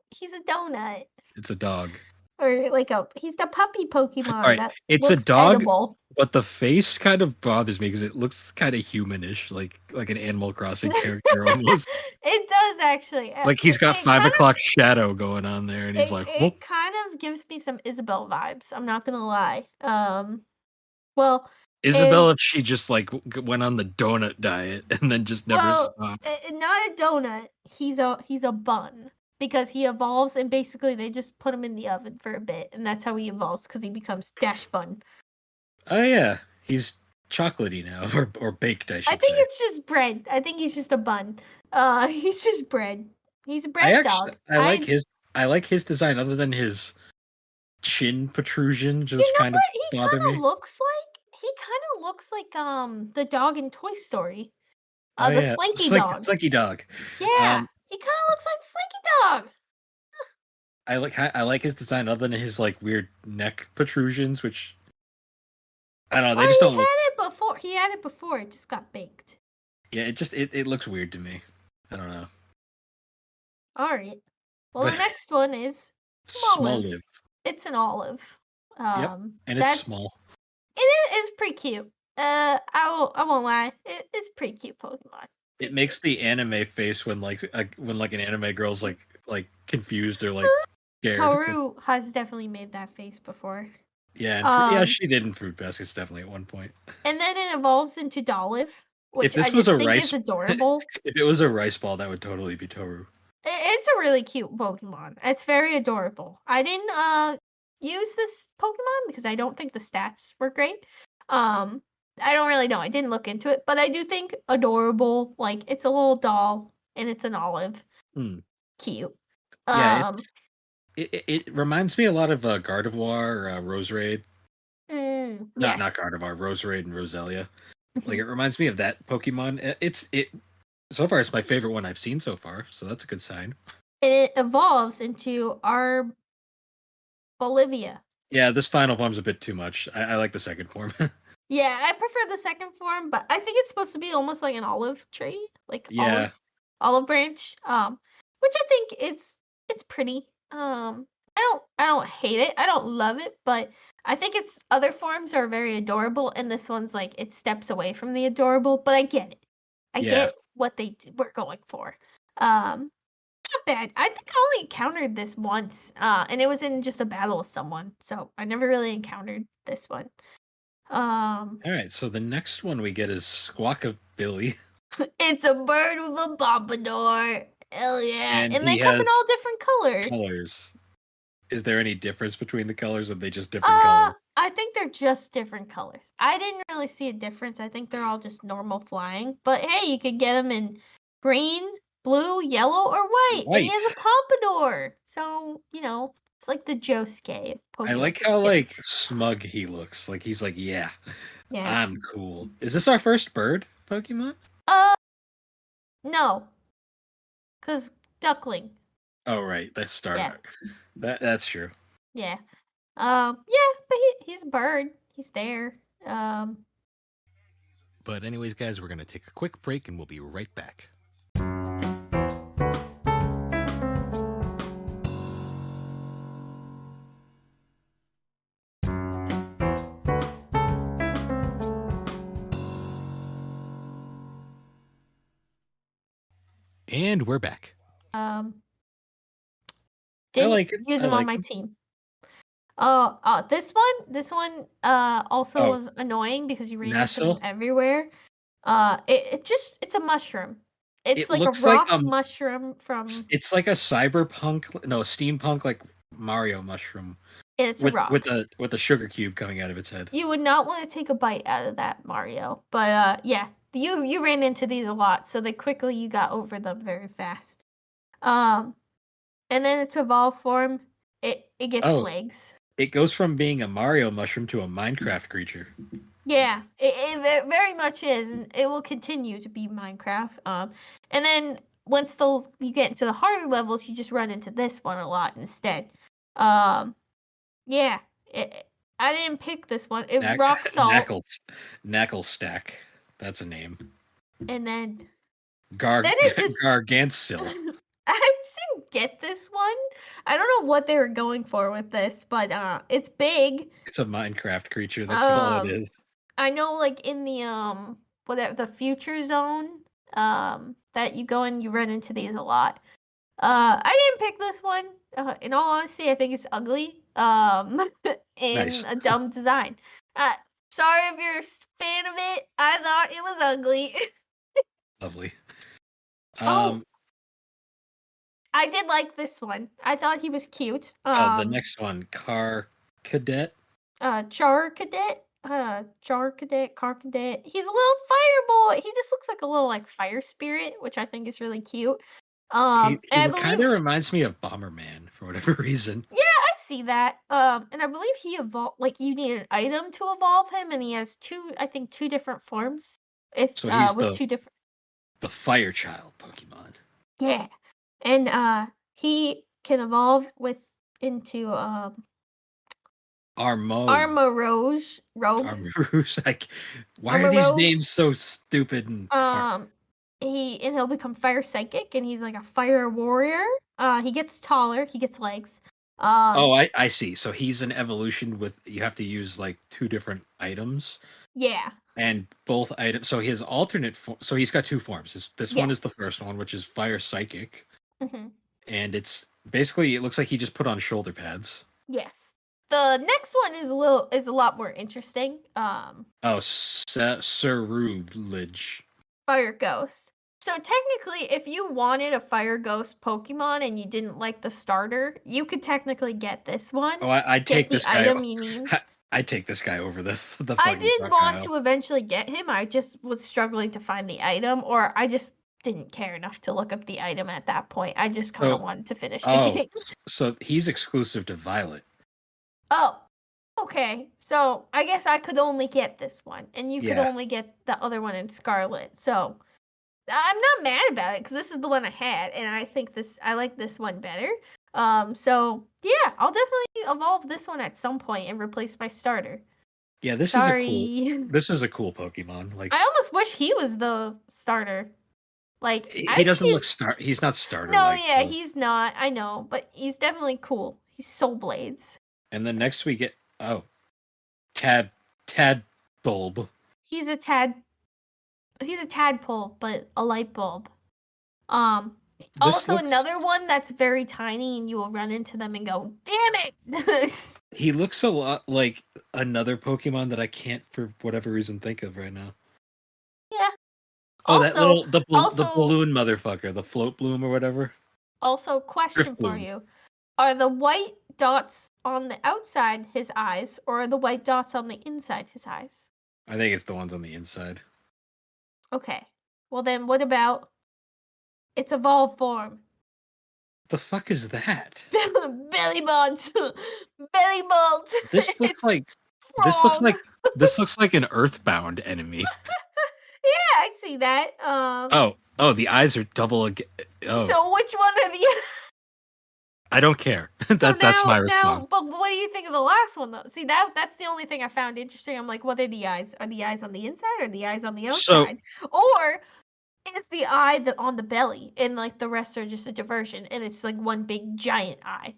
He's a donut. It's a dog. Or like he's the puppy Pokemon All right, that it's a looks dog, edible. but the face kind of bothers me because it looks kind of humanish, like an Animal Crossing character almost. It does actually. Like he's got it 5 kind o'clock shadow going on there, and he's like, whoop. it kind of gives me some Isabelle vibes. I'm not gonna lie. Well, Isabelle, if she just like went on the donut diet and then just never stopped. not a donut. He's a bun because he evolves and basically they just put him in the oven for a bit and that's how he evolves because he becomes Dash Bun. Oh yeah, he's chocolatey now, or baked, I should say. I think it's just bread. I think he's just a bun. He's just bread. He's a bread dog. I like his design, other than his chin protrusion, just you know kind of what he bother kind me. of looks like? He kind of looks like the dog in Toy Story. Oh The yeah, Slinky dog. Slinky dog. Yeah, he kind of looks like Slinky dog. I like his design, other than his like weird neck protrusions, which I don't know. They Well, just don't look. He had it before. It just got baked. Yeah, it looks weird to me. I don't know. All right. Well, But the next one is Smoliv. It's an olive. Yep, and it's small. It is pretty cute. I won't lie. It's pretty cute Pokemon. It makes the anime face when like an anime girl's like confused or like scared. Toru has definitely made that face before. Yeah, she did in Fruit Baskets definitely at one point. And then it evolves into Dolliv, which If this I was just a think rice, is adorable. if it was a rice ball, that would totally be Toru. It's a really cute Pokemon. It's very adorable. I didn't use this Pokemon because I don't think the stats were great. I don't really know. I didn't look into it, but I do think adorable. Like it's a little doll and it's an olive. Cute. Yeah, it reminds me a lot of Gardevoir, Roserade. Yes. Not Gardevoir, Roserade and Roselia. Like it reminds me of that Pokemon. It so far it's my favorite one I've seen so far, so that's a good sign. It evolves into our Bolivia. Yeah, this final form's a bit too much. I like the second form. Yeah, I prefer the second form, but I think it's supposed to be almost like an olive tree, like olive branch. Which I think it's pretty. I don't hate it. I don't love it, but I think its other forms are very adorable, and this one's like it steps away from the adorable. But I get it. I get what they were going for. Not bad. I think I only encountered this once, and it was in just a battle with someone, so I never really encountered this one. All right, so the next one we get is Squawkabilly. It's a bird with a pompadour. Hell yeah! And they come in all different colors. Is there any difference between the colors, or are they just different colors? I think they're just different colors. I didn't really see a difference. I think they're all just normal flying. But hey, you could get them in green, blue, yellow, or white. And he has a pompadour. So, it's like the Josuke of Pokemon. I like how like smug he looks. Like he's like, yeah, I'm cool. Is this our first bird Pokemon? No. Cause duckling. Oh right, that's Starmie. That's true. Yeah. But he's a bird. He's there. But anyways, guys, we're going to take a quick break and we'll be right back. And we're back. Didn't use him on my team. This one also was annoying because you ran into them everywhere. It's a mushroom. It's like a rock mushroom from. It's like a steampunk like Mario mushroom. It's a rock with a sugar cube coming out of its head. You would not want to take a bite out of that, Mario. But yeah, you ran into these a lot, so you got over them very fast. And then its evolved form, it gets legs. It goes from being a Mario mushroom to a Minecraft creature. Yeah, it very much is, and it will continue to be Minecraft. And then once you get into the harder levels, you just run into this one a lot instead. Yeah, I didn't pick this one. It was rock salt. Knackle stack. That's a name. And then Gargansil. I didn't get this one. I don't know what they were going for with this, but it's big. It's a Minecraft creature. That's all it is. I know, like in the the future zone, that you go and you run into these a lot. I didn't pick this one. In all honesty, I think it's ugly. In a dumb design. Sorry if you're a fan of it. I thought it was ugly. Lovely. I did like this one. I thought he was cute. The next one, Car Cadet. Char Cadet. Car Cadet. He's a little fire boy. He just looks like a little like fire spirit, which I think is really cute. He kind of reminds me of Bomberman for whatever reason. Yeah, I see that. And I believe he evolved. Like you need an item to evolve him, and he has two different forms. He's the Fire Child Pokemon. Yeah, and he can evolve into Armorose. Armorose. Like, why are these names so stupid and hard? He'll become Fire Psychic, and he's like a fire warrior. He gets taller. He gets legs. I see. So he's an evolution you have to use like two different items. Yeah. And both items. So his alternate so he's got two forms. This one is the first one, which is Fire Psychic. Mm-hmm. And it's basically, it looks like he just put on shoulder pads. Yes. The next one is a lot more interesting. Cerulege. Fire Ghost. So technically, if you wanted a Fire Ghost Pokemon and you didn't like the starter, you could technically get this one. Oh, I'd take this guy. Item you need. I'd take this guy over the I did want to eventually get him. I just was struggling to find the item, or I just didn't care enough to look up the item at that point. I just kind of wanted to finish the game. So he's exclusive to Violet. Oh, okay. So I guess I could only get this one, and you could only get the other one in Scarlet. So I'm not mad about it because this is the one I had, and I like this one better. So yeah, I'll definitely evolve this one at some point and replace my starter. Yeah, this is a cool Pokemon. Like, I almost wish he was the starter. Like, he doesn't look he's not starter. No, yeah, he's not. I know, but he's definitely cool. He's Soul Blades. And then next we get Tadbulb. He's a tadpole, but a light bulb. Also another one that's very tiny, and you will run into them and go, "Damn it!" He looks a lot like another Pokemon that I can't, for whatever reason, think of right now. Yeah. Oh, also, the balloon motherfucker, the float bloom or whatever. Also, question for you: are the white dots on the outside his eyes, or are the white dots on the inside his eyes? I think it's the ones on the inside. Okay. Well, then what about its evolved form? The fuck is that? Belly buttons. Belly buttons. This looks like an Earthbound enemy. Yeah, I see that. Oh, the eyes are double again. Oh. So which one are the I don't care. So That's my now, response. but what do you think of the last one though? See, that's the only thing I found interesting. I'm like, what are the eyes? Are the eyes on the inside or the eyes on the So outside? Or is the eye on the belly and like the rest are just a diversion and it's like one big giant eye?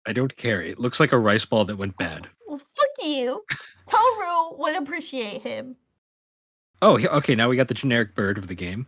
I don't care. It looks like a rice ball that went bad. Well, fuck you. Toru would appreciate him. Oh, okay. Now we got the generic bird of the game.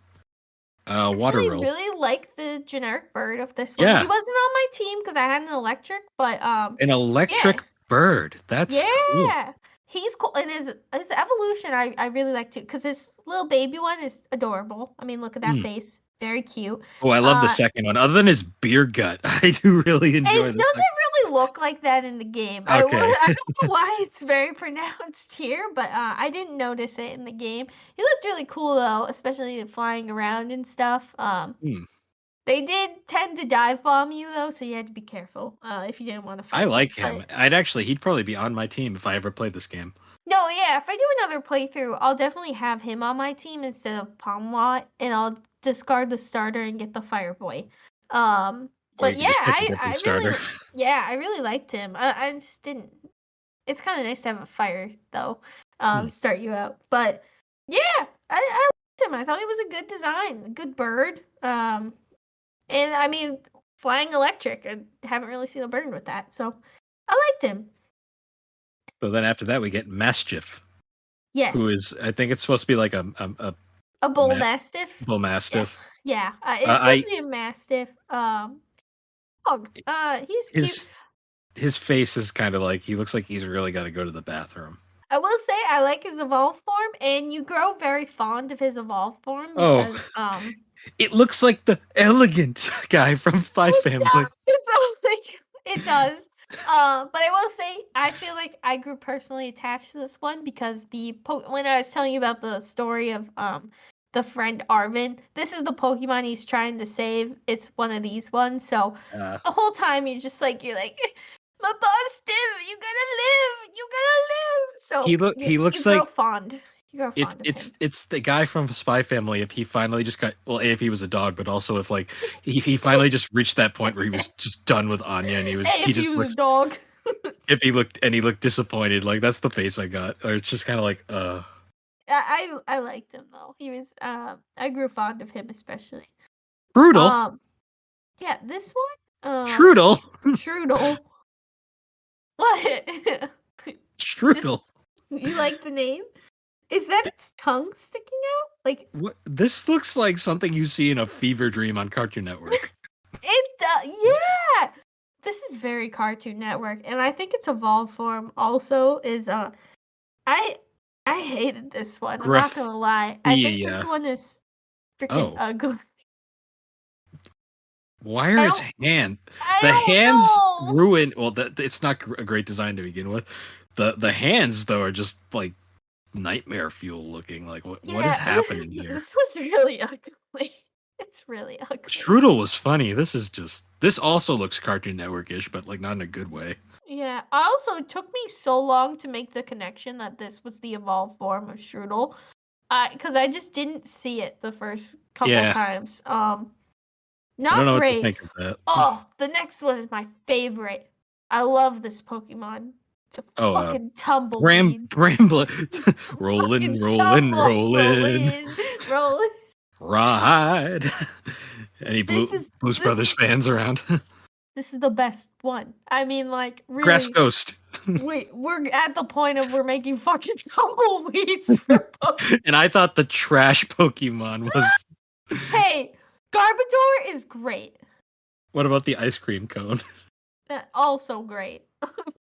I Water actually roll. really like the generic bird of this one. Yeah, He wasn't on my team because I had an electric, but an electric bird. That's cool. yeah, he's cool. And his evolution, I really like too, because his little baby one is adorable. I mean, look at that Mm. face, very cute. Oh, I love the second one. Other than his beer gut, I do really enjoy It this. doesn't really look like that in the game. Okay. I don't know why it's very pronounced here, but I didn't notice it in the game. He looked really cool though, especially flying around and stuff. Hmm. They did tend to dive bomb you though, so you had to be careful if you didn't want to fight. I like him. him. He'd probably be on my team if I ever played this game. No, yeah, if I do another playthrough, I'll definitely have him on my team instead of Palmlot, and I'll discard the starter and get the Fireboy. Or But you can yeah, just pick a different starter. I really liked him. I just didn't. It's kind of nice to have a fire though, start you out. But yeah, I liked him. I thought he was a good design, a good bird. And I mean, flying electric. I haven't really seen a bird with that, so I liked him. So then after that we get Mischief. Yes. Who is? I think it's supposed to be like a bull mastiff. Bull mastiff. Yeah, it's supposed to be a mastiff. He's cute. His face is kind of like he looks like he's really got to go to the bathroom. I will say I like his evolved form, and you grow very fond of his evolved form because it looks like the elegant guy from Spy Family. It does. But I will say I feel like I grew personally attached to this one because when I was telling you about the story of the friend Arvin, this is the Pokemon he's trying to save. It's one of these ones. So the whole time you're like my Boston, you gotta live. So he looks like fond. It's the guy from Spy Family. If he finally just got if he was a dog, but also if like he finally just reached that point where he was just done with Anya and he was a dog. If he looked disappointed, like that's the face I got. Or it's just kind of like I liked him though. He was I grew fond of him especially. Brutal. Yeah, this one. Strudel. What? Strudel. You like the name? Is that its tongue sticking out? Like what? This looks like something you see in a fever dream on Cartoon Network. It does. Yeah. This is very Cartoon Network, and I think its evolved form also is I hated this one. I'm not gonna lie. I think this one is freaking ugly. Why are its hands? The hands ruin. Well, it's not a great design to begin with. The hands though are just like nightmare fuel looking. Like what is happening here? This was really ugly. It's really ugly. Strudel was funny. This also looks Cartoon Network-ish, but like not in a good way. Yeah. Also, it took me so long to make the connection that this was the evolved form of Strudel, because I just didn't see it the first couple times. Not I don't know great. What to think of that. Oh, the next one is my favorite. I love this Pokemon. It's a fucking tumbleweed. Bramble. rolling. Ride. Any Blues Brothers fans around? This is the best one. I mean, like, really. Grass Ghost. We're at the point of we're making fucking tumbleweeds for Pokemon. And I thought the trash Pokemon was... Hey, Garbodor is great. What about the ice cream cone? Also great.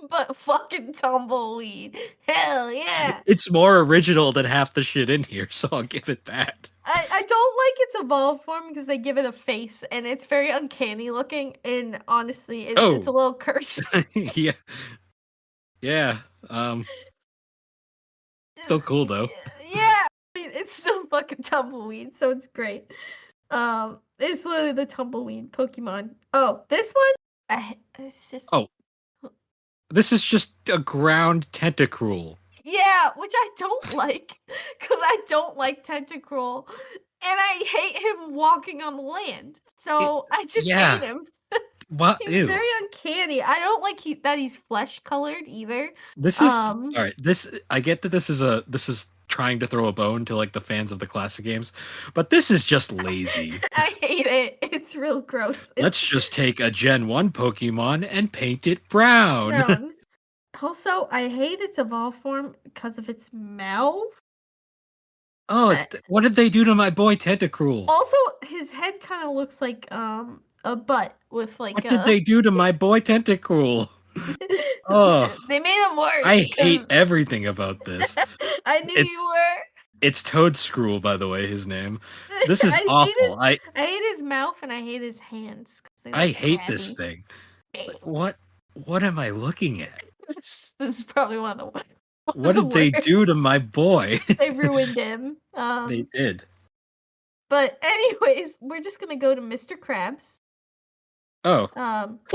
But fucking tumbleweed. Hell yeah. It's more original than half the shit in here, so I'll give it that. I don't like its evolved form because they give it a face and it's very uncanny looking, and honestly it's a little cursed. Yeah. Still cool though. Yeah. It's still fucking tumbleweed, so it's great. It's literally the tumbleweed Pokemon. Oh, this one it's just this is just a ground Tentacruel. Yeah, which I don't like, because I don't like Tentacruel, and I hate him walking on the land. So I just hate him. What? He's Ew. very uncanny. I don't like that he's flesh colored either. This is all right. I get that this is trying to throw a bone to like the fans of the classic games, but this is just lazy. I hate it. It's real gross. Let's just take a Gen 1 Pokemon and paint it brown. brown. Also, I hate its evolved form because of its mouth. Oh, what did they do to my boy Tentacruel? Also, his head kind of looks like a butt with like. What did they do to my boy Tentacruel? Oh, they made him worse. I hate everything about this. I knew you were. It's Toadscruel, by the way, his name. This is awful. I hate his mouth and I hate his hands. I hate this thing. Like, what am I looking at? This is probably one of the. What did they do to my boy? They ruined him. They did. But anyways, we're just gonna go to Mr. Krabs. Oh.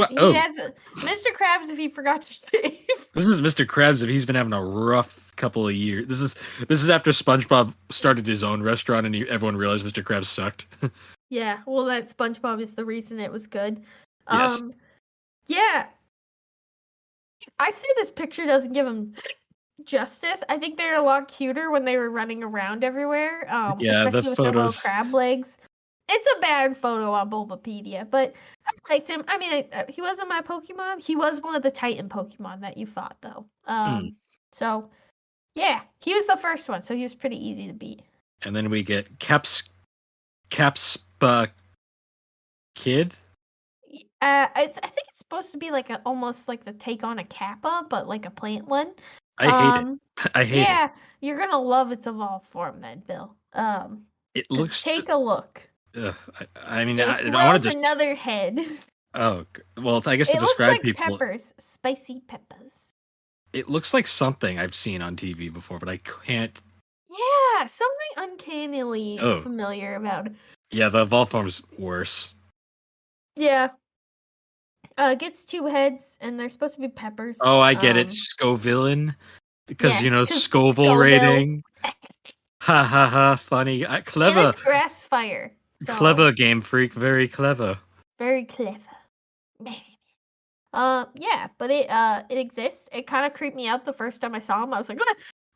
He has Mr. Krabs if he forgot to shave. This is Mr. Krabs if he's been having a rough couple of years. This is after SpongeBob started his own restaurant and everyone realized Mr. Krabs sucked. Yeah, well, that SpongeBob is the reason it was good. Yes. Yeah. I say this picture doesn't give him justice. I think they're a lot cuter when they were running around everywhere. Yeah, especially the with their little photos. crab legs. It's a bad photo on Bulbapedia, but I liked him. I mean, he wasn't my Pokemon. He was one of the Titan Pokemon that you fought, though. So, yeah, he was the first one, so he was pretty easy to beat. And then we get Kid. I think it's supposed to be like almost like the take on a Kappa, but like a plant one. I hate it. I hate it. Yeah, you're gonna love its evolved form, then, Bill. It looks. Take a look. I mean, It I wanted to. another head. Oh well, I guess to It looks describe like people. peppers, spicy peppers. It looks like something I've seen on TV before, but I can't. Yeah, something uncannily familiar about it. Yeah, the evolved form's worse. Yeah. Gets 2 heads, and they're supposed to be peppers. Oh, I get it. Scovillain. Because, Scoville rating. Ha ha ha, funny. Clever. And it's grass fire. So. Clever, Game Freak. Very clever. Very clever. Yeah, but it exists. It kind of creeped me out the first time I saw him. I was like,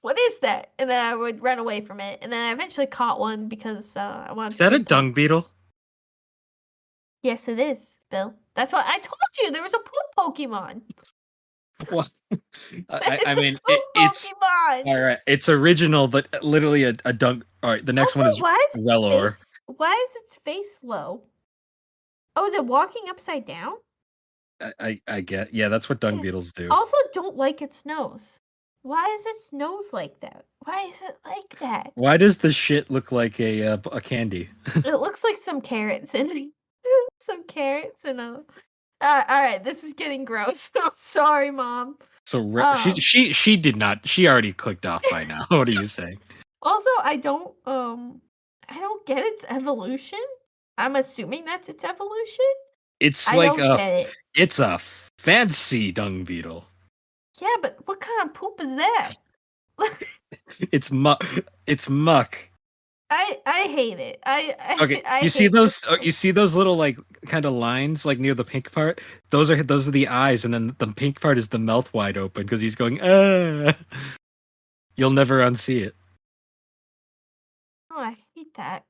what is that? And then I would run away from it. And then I eventually caught one because I wanted to. Is that a dung beetle? Yes, it is, Bill. That's what I told you. There was a poop Pokemon. What? I mean, it's all right. It's original, but literally a dung. All right, the next one is Relor. Why is its face low? Oh, is it walking upside down? I get. Yeah, that's what dung beetles do. Also, don't like its nose. Why is its nose like that? Why is it like that? Why does the shit look like a candy? It looks like some carrots in it. Some carrots and a. All right, this is getting gross. I'm sorry, Mom. So she did not. She already clicked off by now. What are you saying? Also, I don't get its evolution. I'm assuming that's its evolution. It's it's a fancy dung beetle. Yeah, but what kind of poop is that? It's muck. I hate it. You see those little like kind of lines like near the pink part? Those are the eyes, and then the pink part is the mouth wide open because he's going. You'll never unsee it. Oh, I hate that.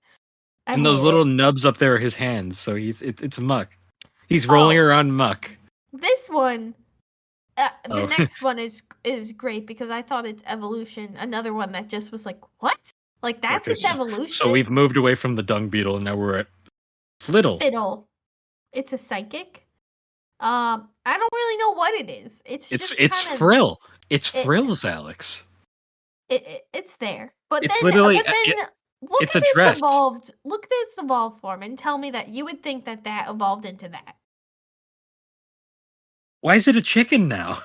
And those little nubs up there are his hands, so it's muck. He's rolling around muck. This one, the next one is great because I thought it's evolution. Another one that just was like, what? Like that's its evolution. So we've moved away from the dung beetle, and now we're at Flittle. Fiddle. It's a psychic. I don't really know what it is. It's Frill. It's Frills, Alex. It's there, but it's literally. Look it's at addressed. Look at its evolved form and tell me that you would think that evolved into that. Why is it a chicken now?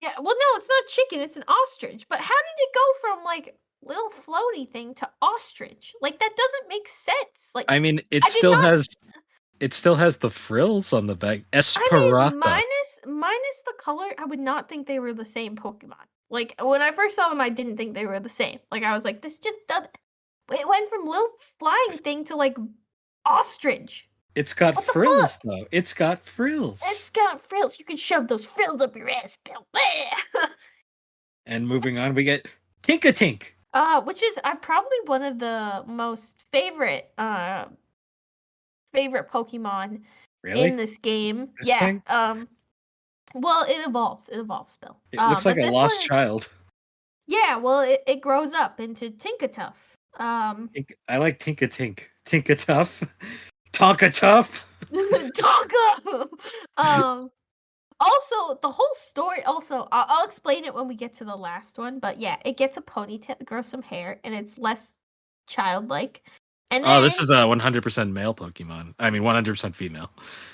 Yeah, well, no, it's not chicken. It's an ostrich. But how did it go from like little floaty thing to ostrich? Like that doesn't make sense. Like I mean, it still has the frills on the back. Esperata. I mean, minus the color, I would not think they were the same Pokemon. Like when I first saw them, I didn't think they were the same. Like I was like, this just doesn't. It went from little flying thing to like ostrich. It's got What the frills, fuck? though. It's got frills. It's got frills. You can shove those frills up your ass, Bill. And moving on, we get Tink-a-Tink. Which is probably one of the most favorite Pokemon in Really? this game. This Yeah. thing? Well, it evolves. It evolves, Bill. It looks like But a this one lost is, child. yeah. Well, it grows up into Tinkatuff. I like Tink-a-Tink. Tink-a-Tough. Tonka-Tough. Tonka. Also, the whole story. Also, I'll explain it when we get to the last one. But yeah, it gets a ponytail, grows some hair, and it's less childlike. And Oh, then this is a 100% male Pokemon. I mean, 100% female.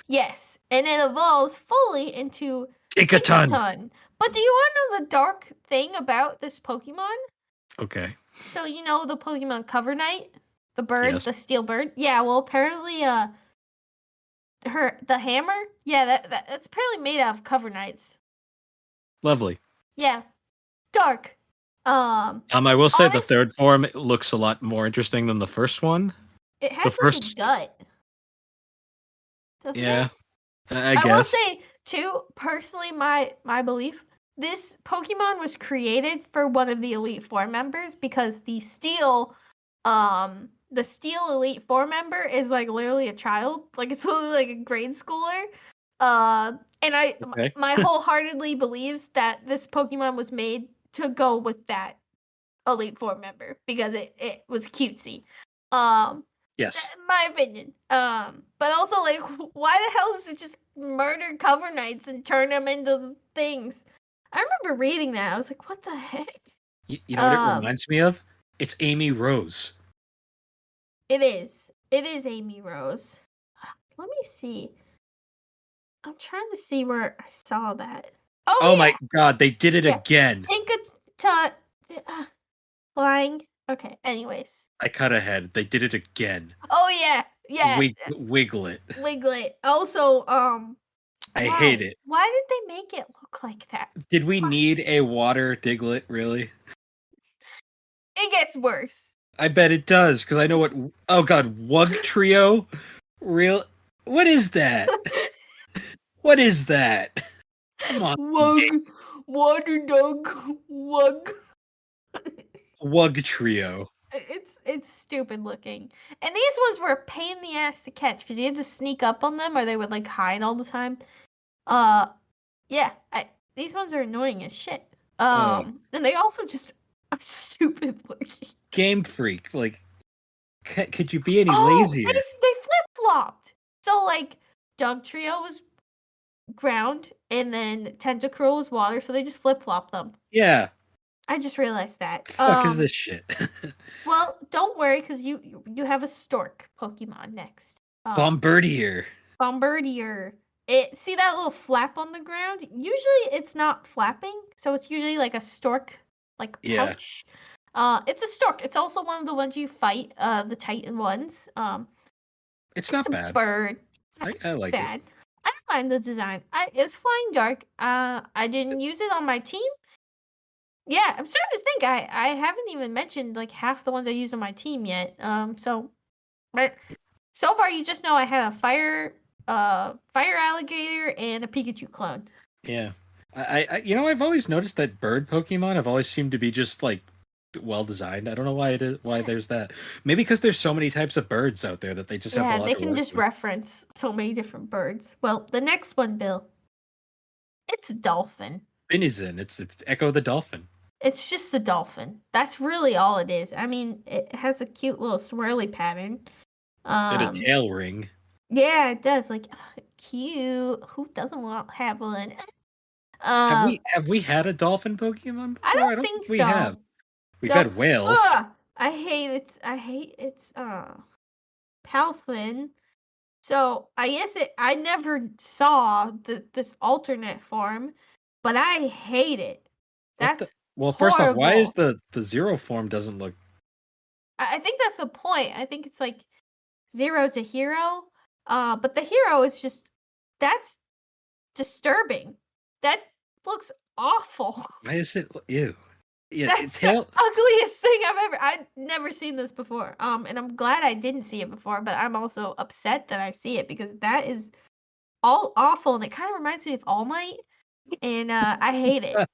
yes, and it evolves fully into Tinkaton. Tinkaton. But do you want to know the dark thing about this Pokemon? Okay. So you know the Pokemon Cover Knight, the bird, Yes. the steel bird. Yeah, well apparently the hammer. Yeah, that's apparently made out of Cover Knights. Lovely. Yeah, dark. I will say the third form looks a lot more interesting than the first one. It has The like first, a gut. Doesn't yeah, it? I I will guess. say too, personally, my belief, this Pokemon was created for one of the Elite Four members because the Steel Elite Four member is like literally a child, like it's literally like a grade schooler. And Okay. my wholeheartedly believes that this Pokemon was made to go with that Elite Four member because it was cutesy. Yes. My opinion. But also like, why the hell does it just murder Cover Knights and turn them into things? I remember reading that. I was like, what the heck? You know what it reminds me of? It's Amy Rose. It is. It is Amy Rose. Let me see. I'm trying to see where I saw that. Oh my god, they did it again. Tinkaton. Flying. Okay, anyways. I cut ahead. They did it again. Oh yeah. Yeah. Wiglet. Wiglet. Also, I hate it. Why did they make it look like that? Did we need a water Diglett, really? It gets worse. I bet it does, because I know what... Oh god, Wug Trio? Real... What is that? What is that? Come on. Wug. Water dog. Wug. Wug Trio. It's stupid looking. And these ones were a pain in the ass to catch, because you had to sneak up on them, or they would, like, hide all the time. Yeah. These ones are annoying as shit. And they also just are stupid looking. Game Freak, like, could you be any lazier? They flip-flopped. So, like, Dug Trio was ground, and then Tentacruel was water, so they just flip-flopped them. Yeah. I just realized that. The fuck is this shit? Well, don't worry, because you have a Stork Pokemon next. Bombardier. See that little flap on the ground? Usually it's not flapping, so it's usually like a stork, like pouch. Yeah. It's a stork. It's also one of the ones you fight, the Titan ones. It's not bad. Bird. I like it. I don't mind the design. It's flying dark. I didn't use it on my team. Yeah, I'm starting to think I haven't even mentioned like half the ones I use on my team yet. So far you just know I had a fire alligator and a Pikachu clone. Yeah. I've always noticed that bird Pokemon have always seemed to be just like well designed. I don't know why there's that. Maybe because there's so many types of birds out there that they just have a lot they can just reference so many different birds. Well, the next one, Bill, it's a dolphin. Finizen. It's Echo the Dolphin. It's just a dolphin. That's really all it is. I mean, it has a cute little swirly pattern. And a tail ring. Yeah, it does. Like, cute. Who doesn't want to have one? Have we had a dolphin Pokemon before? I don't think we so. have. We've had whales. I hate its Palfin. So I guess I never saw this alternate form, but I hate it. That's well, first horrible. off, why is the zero form doesn't look? I think that's the point. I think it's like Zero's a hero, but the hero is that's disturbing. That looks awful. Why is it? Ew. Yeah, That's the ugliest thing I've never seen this before. And I'm glad I didn't see it before, but I'm also upset that I see it because that is all awful, and it kind of reminds me of All Might, and I hate it.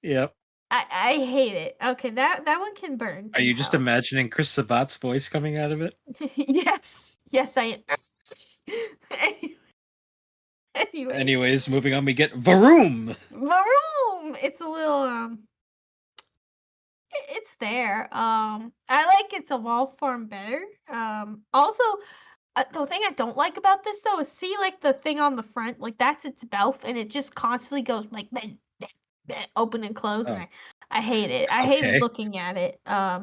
Yep. I hate it. Okay, that one can burn Are in you just hell. imagining Chris Sabat's voice coming out of it? Yes, I am. Anyway, Anyways, moving on, we get Varoom. Varoom. It's a little it's there. I like its evolved form better. Also, the thing I don't like about this though is see like the thing on the front, like that's its mouth, and it just constantly goes like bleh, bleh, bleh, open and close, and Oh, I hate it. I hated okay. looking at it. I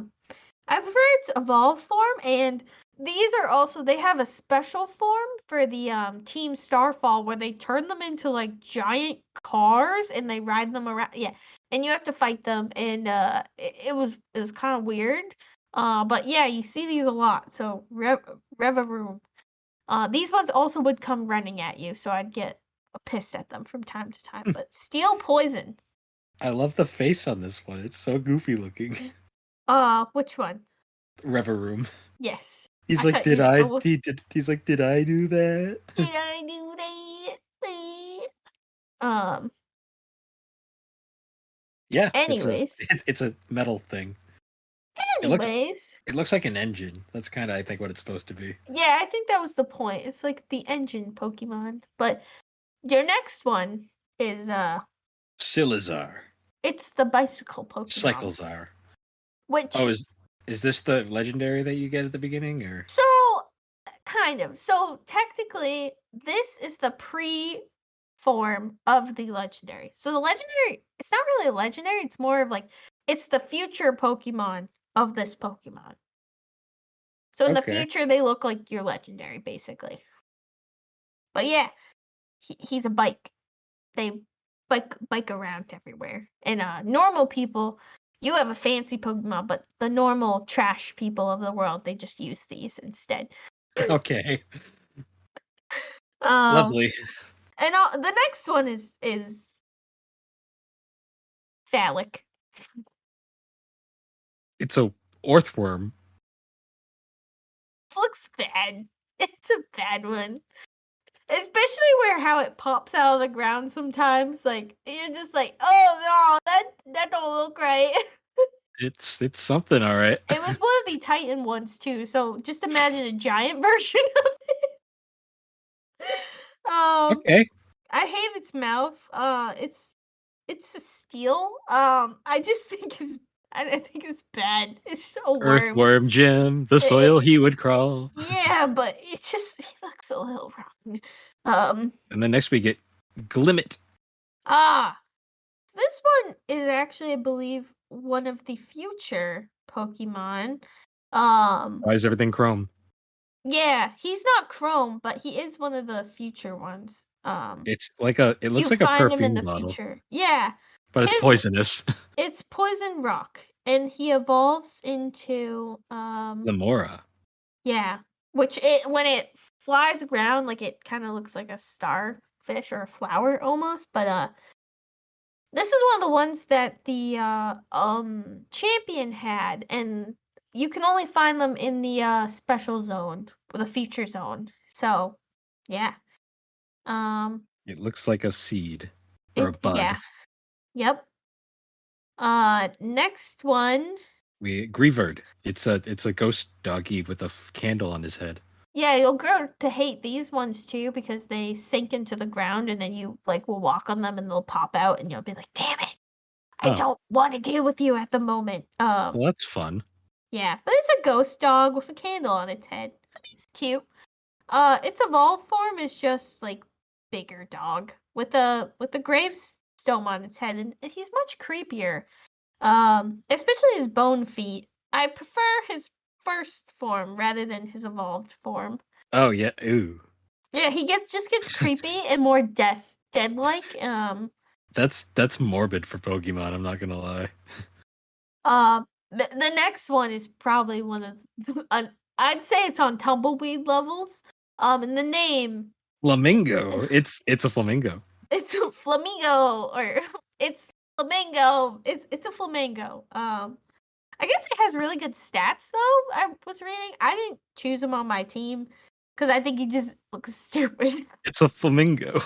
prefer its evolved form, and these are also they have a special form for the Team Starfall where they turn them into like giant cars and they ride them around. Yeah, and you have to fight them, and it was kind of weird. But yeah, you see these a lot. So Revaroom. These ones also would come running at you, so I'd get pissed at them from time to time. But Steel Poison. I love the face on this one. It's so goofy looking. Which one? Revaroom. Yes. He's I like, thought you almost he's like, did I do that? did I do that? Yeah, Anyways. it's a metal thing. Anyways. It looks like an engine. That's kind of I think what it's supposed to be. Yeah, I think that was the point. It's like the engine Pokemon. But your next one is Silazar. it's the bicycle Pokemon. Cyclezar. Which is this the legendary that you get at the beginning or? so kind of. So technically this is the pre-form of the legendary. So the legendary it's not really a legendary, it's more of like it's the future Pokemon of this Pokemon. So in the future they look like your legendary basically. But yeah, he's a bike. They bike around everywhere. And normal people, you have a fancy Pokemon, but the normal trash people of the world, they just use these instead. Okay. Um, Lovely. And the next one is phallic. It's a Orthworm. Looks bad. It's a bad one. Especially where how it pops out of the ground sometimes. Like you're just like, oh no, that don't look right. It's something, all right. It was one of the Titan ones too, so just imagine a giant version of it. Okay. I hate its mouth. It's a steel. I just think I think it's bad. It's just a worm. Earthworm Jim, the soil he would crawl. Yeah, but it just he looks a little wrong. And then next we get Glimmet. This one is actually, I believe, one of the future Pokemon. Why is everything chrome? Yeah, he's not Chrome, but he is one of the future ones. It looks like a find him in perfume the bottle. future. Yeah. But it's poisonous. It's poison rock, and he evolves into Lamora. Yeah, which when it flies around, like it kind of looks like a starfish or a flower almost. But this is one of the ones that the champion had, and you can only find them in the special zone, the feature zone. So, yeah. It looks like a seed or a bud. Yeah. Yep. Next one. Grievard. It's a ghost doggy with a candle on his head. Yeah, you'll grow to hate these ones too because they sink into the ground and then you like will walk on them and they'll pop out and you'll be like, "Damn it. I don't want to deal with you at the moment." Well, that's fun. Yeah, but it's a ghost dog with a candle on its head. I mean, it's cute. Its evolved form is just like bigger dog with a gravestone on its head and he's much creepier. Especially his bone feet. I prefer his first form rather than his evolved form. Oh yeah, ooh. Yeah, he gets creepy and more dead-like. That's morbid for Pokemon, I'm not gonna lie. The next one is probably one of I'd say it's on tumbleweed levels. And the name Flamingo. It's a flamingo. It's a flamingo, or it's Flamingo. It's a flamingo. I guess it has really good stats though. I was reading. I didn't choose him on my team because I think he just looks stupid. It's a flamingo.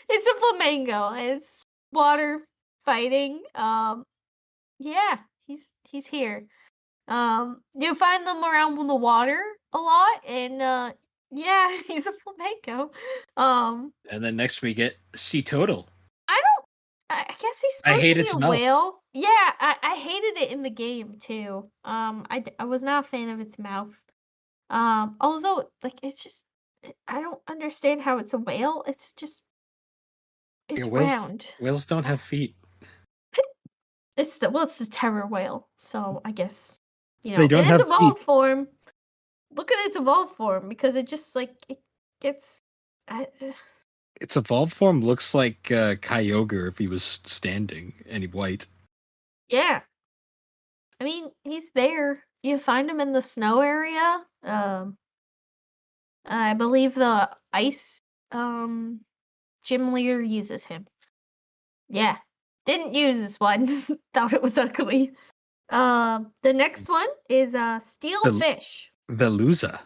It's a flamingo. It's water fighting. Yeah, he's here. You find them around in the water a lot, and yeah, he's a flamenco. And then next we get Sea Total. I guess he's I supposed hate to be its a mouth. whale. Yeah, I hated it in the game too. I was not a fan of its mouth. Also, like it's just I don't understand how it's a whale. It's just it's Yeah, round. whales don't have feet. It's the terror whale. So I guess They in don't its have feet. evolved form. Look at its evolved form because it just like it gets. Its evolved form looks like Kyogre if he was standing and white. Yeah, I mean he's there. You find him in the snow area. I believe the ice gym leader uses him. Yeah, didn't use this one. Thought it was ugly. The next one is steel Vel- fish. Veluza.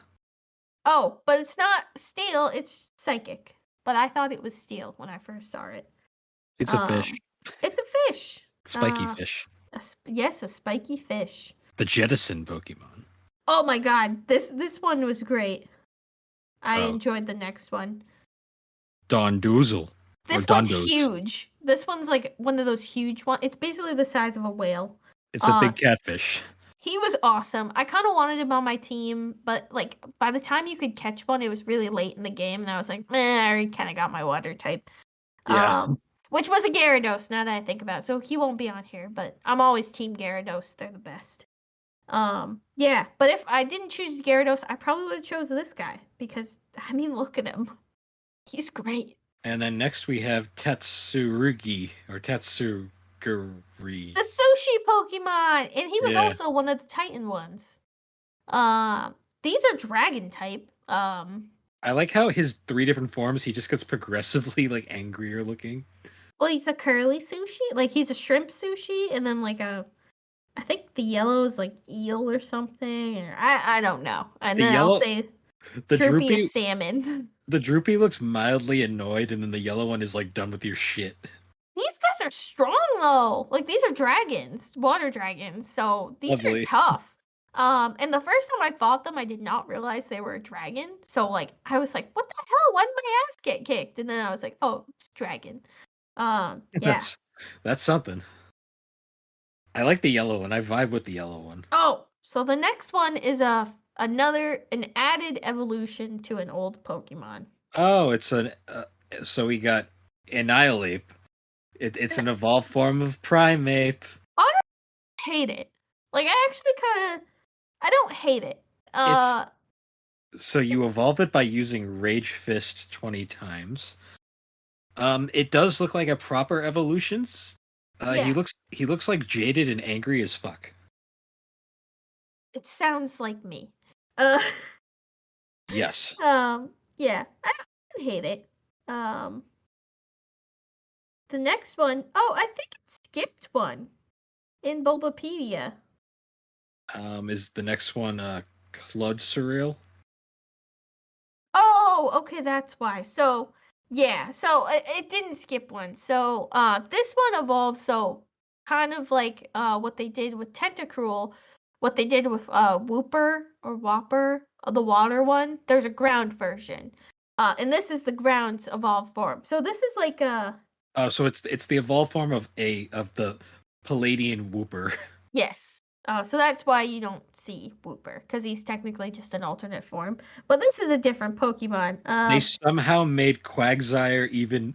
Oh, but it's not steel. It's psychic. But I thought it was steel when I first saw it. It's a fish. It's a fish. Spiky fish. Yes, a spiky fish. The Jettison Pokemon. Oh my god, this one was great. I Oh. enjoyed the next one. Dondoozle. This one's huge. This one's like one of those huge ones. It's basically the size of a whale. It's a big catfish. He was awesome. I kind of wanted him on my team, but like by the time you could catch one, it was really late in the game, and I was like, I already kind of got my water type. Yeah. Which was a Gyarados, now that I think about it. So he won't be on here, but I'm always team Gyarados. They're the best. Yeah, but if I didn't choose Gyarados, I probably would have chose this guy because I mean, look at him. He's great. And then next we have Tatsurugi or Tatsuguri. The sushi Pokemon, and he was also one of the Titan ones. These are Dragon type. I like how his 3 different forms, he just gets progressively like angrier looking. Well, he's a curly sushi, like he's a shrimp sushi, and then like I think the yellow is like eel or something, or I don't know. And then I'll say the Droopy is salmon. The Droopy looks mildly annoyed, and then the yellow one is like done with your shit. These guys are strong though. Like these are dragons, water dragons, so these are tough. And the first time I fought them, I did not realize they were a dragon. So like I was like, what the hell? Why did my ass get kicked? And then I was like, oh, it's dragon. Yeah. That's something. I like the yellow one. I vibe with the yellow one. Oh, so the next one is an added evolution to an old Pokemon. Oh, it's so we got Annihilape. It's an evolved form of Primeape. I hate it. Like I actually I don't hate it. So you evolve it by using Rage Fist 20 times. It does look like a proper evolutions. Yeah. He looks like jaded and angry as fuck. It sounds like me. Yes. Yeah, I don't hate it. The next one, I think it skipped one in Bulbapedia. Is the next one Cludsurreal? Oh, okay, that's why. So yeah, so it didn't skip one. So this one evolved. So kind of like what they did with Tentacruel, what they did with Wooper or Whopper, the water one. There's a ground version, and this is the ground's evolved form. So this is like Oh, so it's the evolved form of the Palladian Wooper. Yes. So that's why you don't see Wooper, because he's technically just an alternate form. But this is a different Pokemon. They somehow made Quagsire even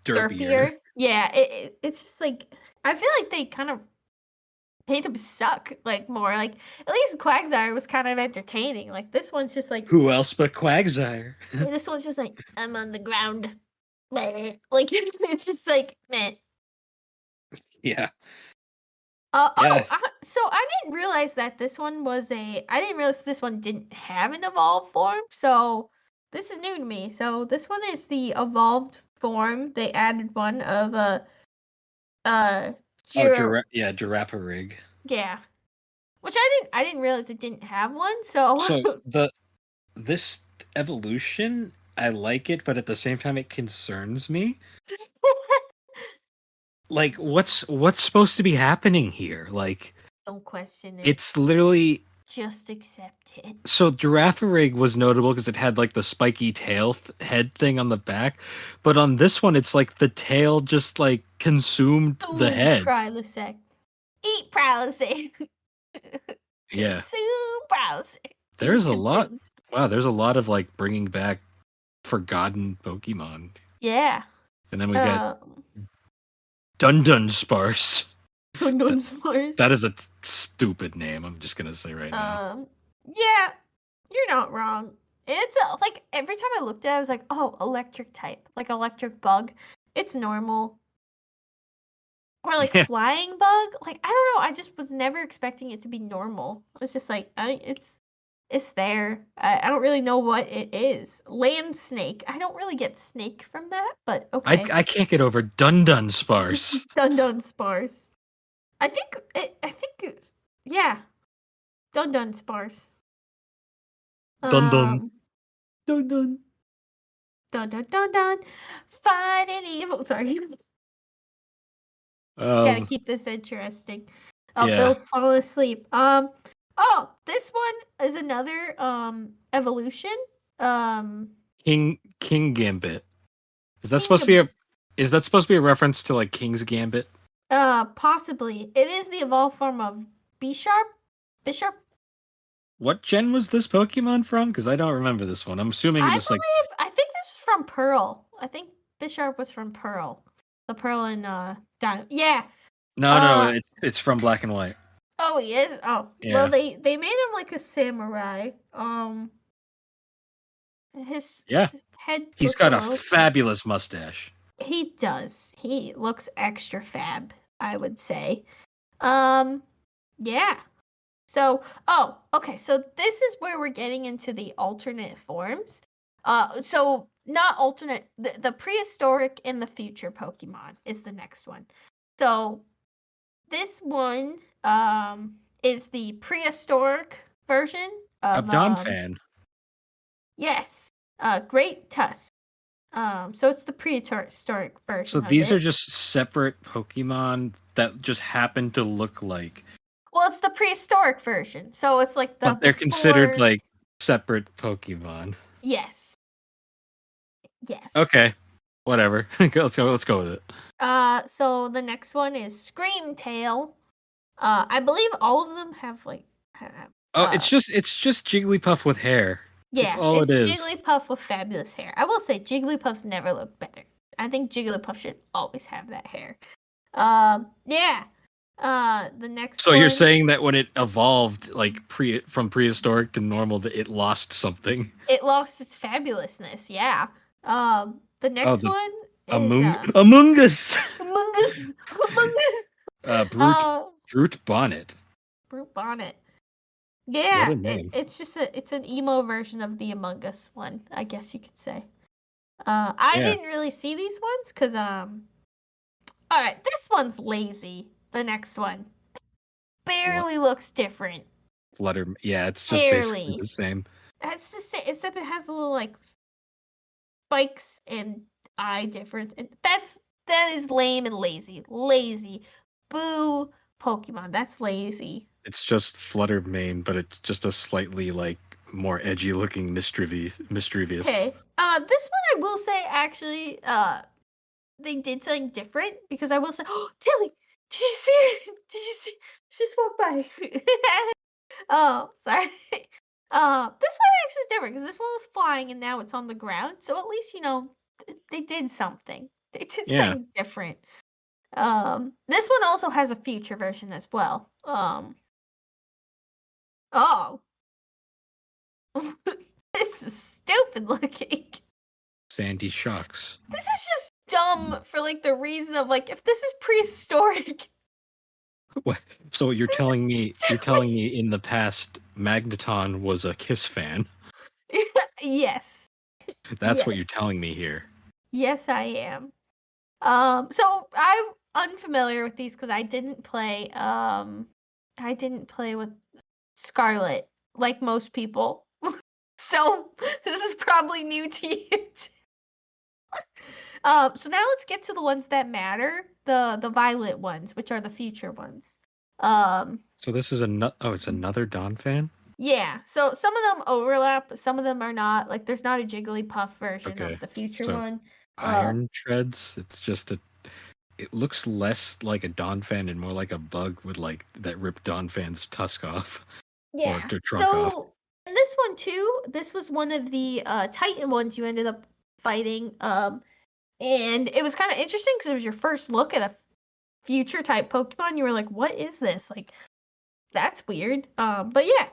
derpier. Yeah, it's just like I feel like they kind of made him suck like more. Like at least Quagsire was kind of entertaining. Like this one's just like who else but Quagsire? This one's just like I'm on the ground. Like it's just like meh. Yeah. So I didn't realize that this one was I didn't realize this one didn't have an evolved form. So this is new to me. So this one is the evolved form. They added one of Uh, Oh, Giro, Giraffe Rig. yeah. Which I didn't realize it didn't have one. So So this evolution, I like it, but at the same time, it concerns me. Like, what's supposed to be happening here? Like, don't question it. it's literally. Just accept it. So Giraffe Rig was notable because it had like the spiky tail head thing on the back, but on this one, it's like the tail just like consumed the head. Prilosec. Eat Prilosec. Yeah. Consume Prilosec. There's a lot. Wow, there's a lot of like bringing back forgotten Pokemon. Yeah. And then we get Dunsparce. Dunsparce. That is a stupid name. I'm just gonna say right now. Yeah, you're not wrong. It's like every time I looked at it, I was like, oh, electric type, like electric bug. It's normal. Or like flying bug. Like I don't know. I just was never expecting it to be normal. I was just like, it's there. I don't really know what it is. Land snake. I don't really get snake from that, but okay. I can't get over Dunsparce. Dunsparce. I think it's, yeah. Dunsparce. Dun. Dun dun. Dun dun dun dun. Fighting evil. Sorry. Gotta keep this interesting. Oh, yeah. Bill's falling asleep. Oh, this one is another evolution. King Gambit. Is that supposed to be a reference to like King's Gambit? Possibly. It is the evolved form of Bisharp. What gen was this Pokemon from? Because I don't remember this one. I'm assuming it was I think this was from Pearl. I think Bisharp was from Pearl. The Pearl and Diamond. Yeah. No, it's from Black and White. Oh, he is. Oh, yeah. Well, they made him like a samurai. His head. He's got a fabulous mustache. He does. He looks extra fab, I would say. Yeah. So, okay. So this is where we're getting into the alternate forms. So not alternate. The prehistoric and the future Pokemon is the next one. So this one is the prehistoric version of Donphan. Yes. Great Tusk. So it's the prehistoric version. So these are just separate Pokemon that just happen to look like. Well, it's the prehistoric version, so it's like But they're considered like separate Pokemon. Yes. Yes. Okay. Whatever. Let's go with it. So the next one is Screamtail. I believe all of them have like. It's just Jigglypuff with hair. Yeah, that's all it is. Jigglypuff with fabulous hair. I will say Jigglypuffs never look better. I think Jigglypuff should always have that hair. Yeah. The next. So you're saying that when it evolved, like from prehistoric to normal, that it lost something? It lost its fabulousness. Yeah. The next one is Among Us. Brute Bonnet. Brute Bonnet. Yeah, it's just it's an emo version of the Among Us one, I guess you could say. I didn't really see these ones because all right, this one's lazy. The next one barely looks different. Flutter, yeah, it's just basically the same. It's the same, except it has a little like spikes and eye difference, and that is lame and lazy. Lazy, boo, Pokemon. That's lazy. It's just Flutter Mane, but it's just a slightly like more edgy looking mischievous. Okay. This one I will say actually, they did something different because I will say, oh, Tilly, did you see it? Did you see? She just walked by. Oh, sorry. This one actually is different because this one was flying and now it's on the ground. So at least they did something. They did something different. This one also has a future version as well. Oh. This is stupid looking. Sandy Shocks. This is just dumb for like the reason of like if this is prehistoric. What? So you're telling me in the past Magneton was a Kiss fan? Yes. That's what you're telling me here. Yes, I am. So unfamiliar with these because I didn't play with Scarlet like most people. So this is probably new to you. So now let's get to the ones that matter, the violet ones, which are the future ones. So this is it's another Dawn fan? Yeah. So some of them overlap, but some of them are not. Like there's not a Jigglypuff version Okay. of the future So one. Iron Treads, it's just it looks less like a Dawn fan and more like a bug with like that ripped Dawn fan's tusk off. Yeah. Or their trunk off. So and this one too, this was one of the Titan ones you ended up fighting. And it was kind of interesting because it was your first look at a future type Pokemon. You were like, what is this? Like, that's weird. But yeah,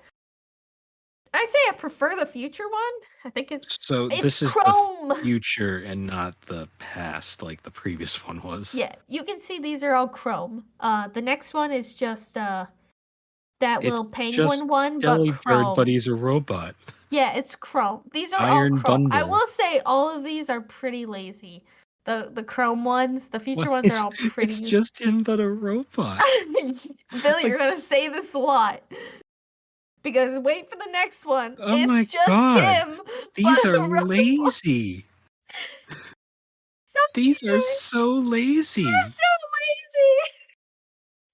I'd say I prefer the future one. I think it's this is Chrome. the future and not the past like the previous one was. Yeah, you can see these are all Chrome. The next one is just that little penguin one, but Chrome. But he's a robot. Yeah, it's Chrome. These are Iron all Chrome. Bundle. I will say all of these are pretty lazy. The Chrome ones, the future ones are all pretty. It's just him, but a robot. Billy, you're gonna say this a lot. Because wait for the next one. Oh it's my just God. him. These are lazy. These are so lazy. They're so lazy.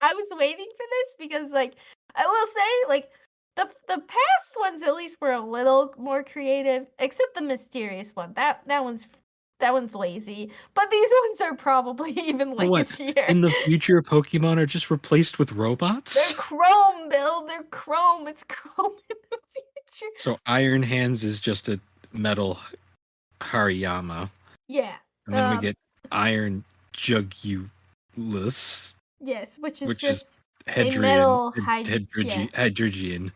I was waiting for this because, like, I will say, like, the past ones at least were a little more creative, except the mysterious one. That one's lazy. But these ones are probably even lazier. What? In the future, Pokemon are just replaced with robots? They're Chrome, Bill. They're Chrome. It's Chrome in the future. So Iron Hands is just a metal Hariyama. Yeah. And then we get Iron Jugulus. Yes, which is just Hadrian. Hadrian.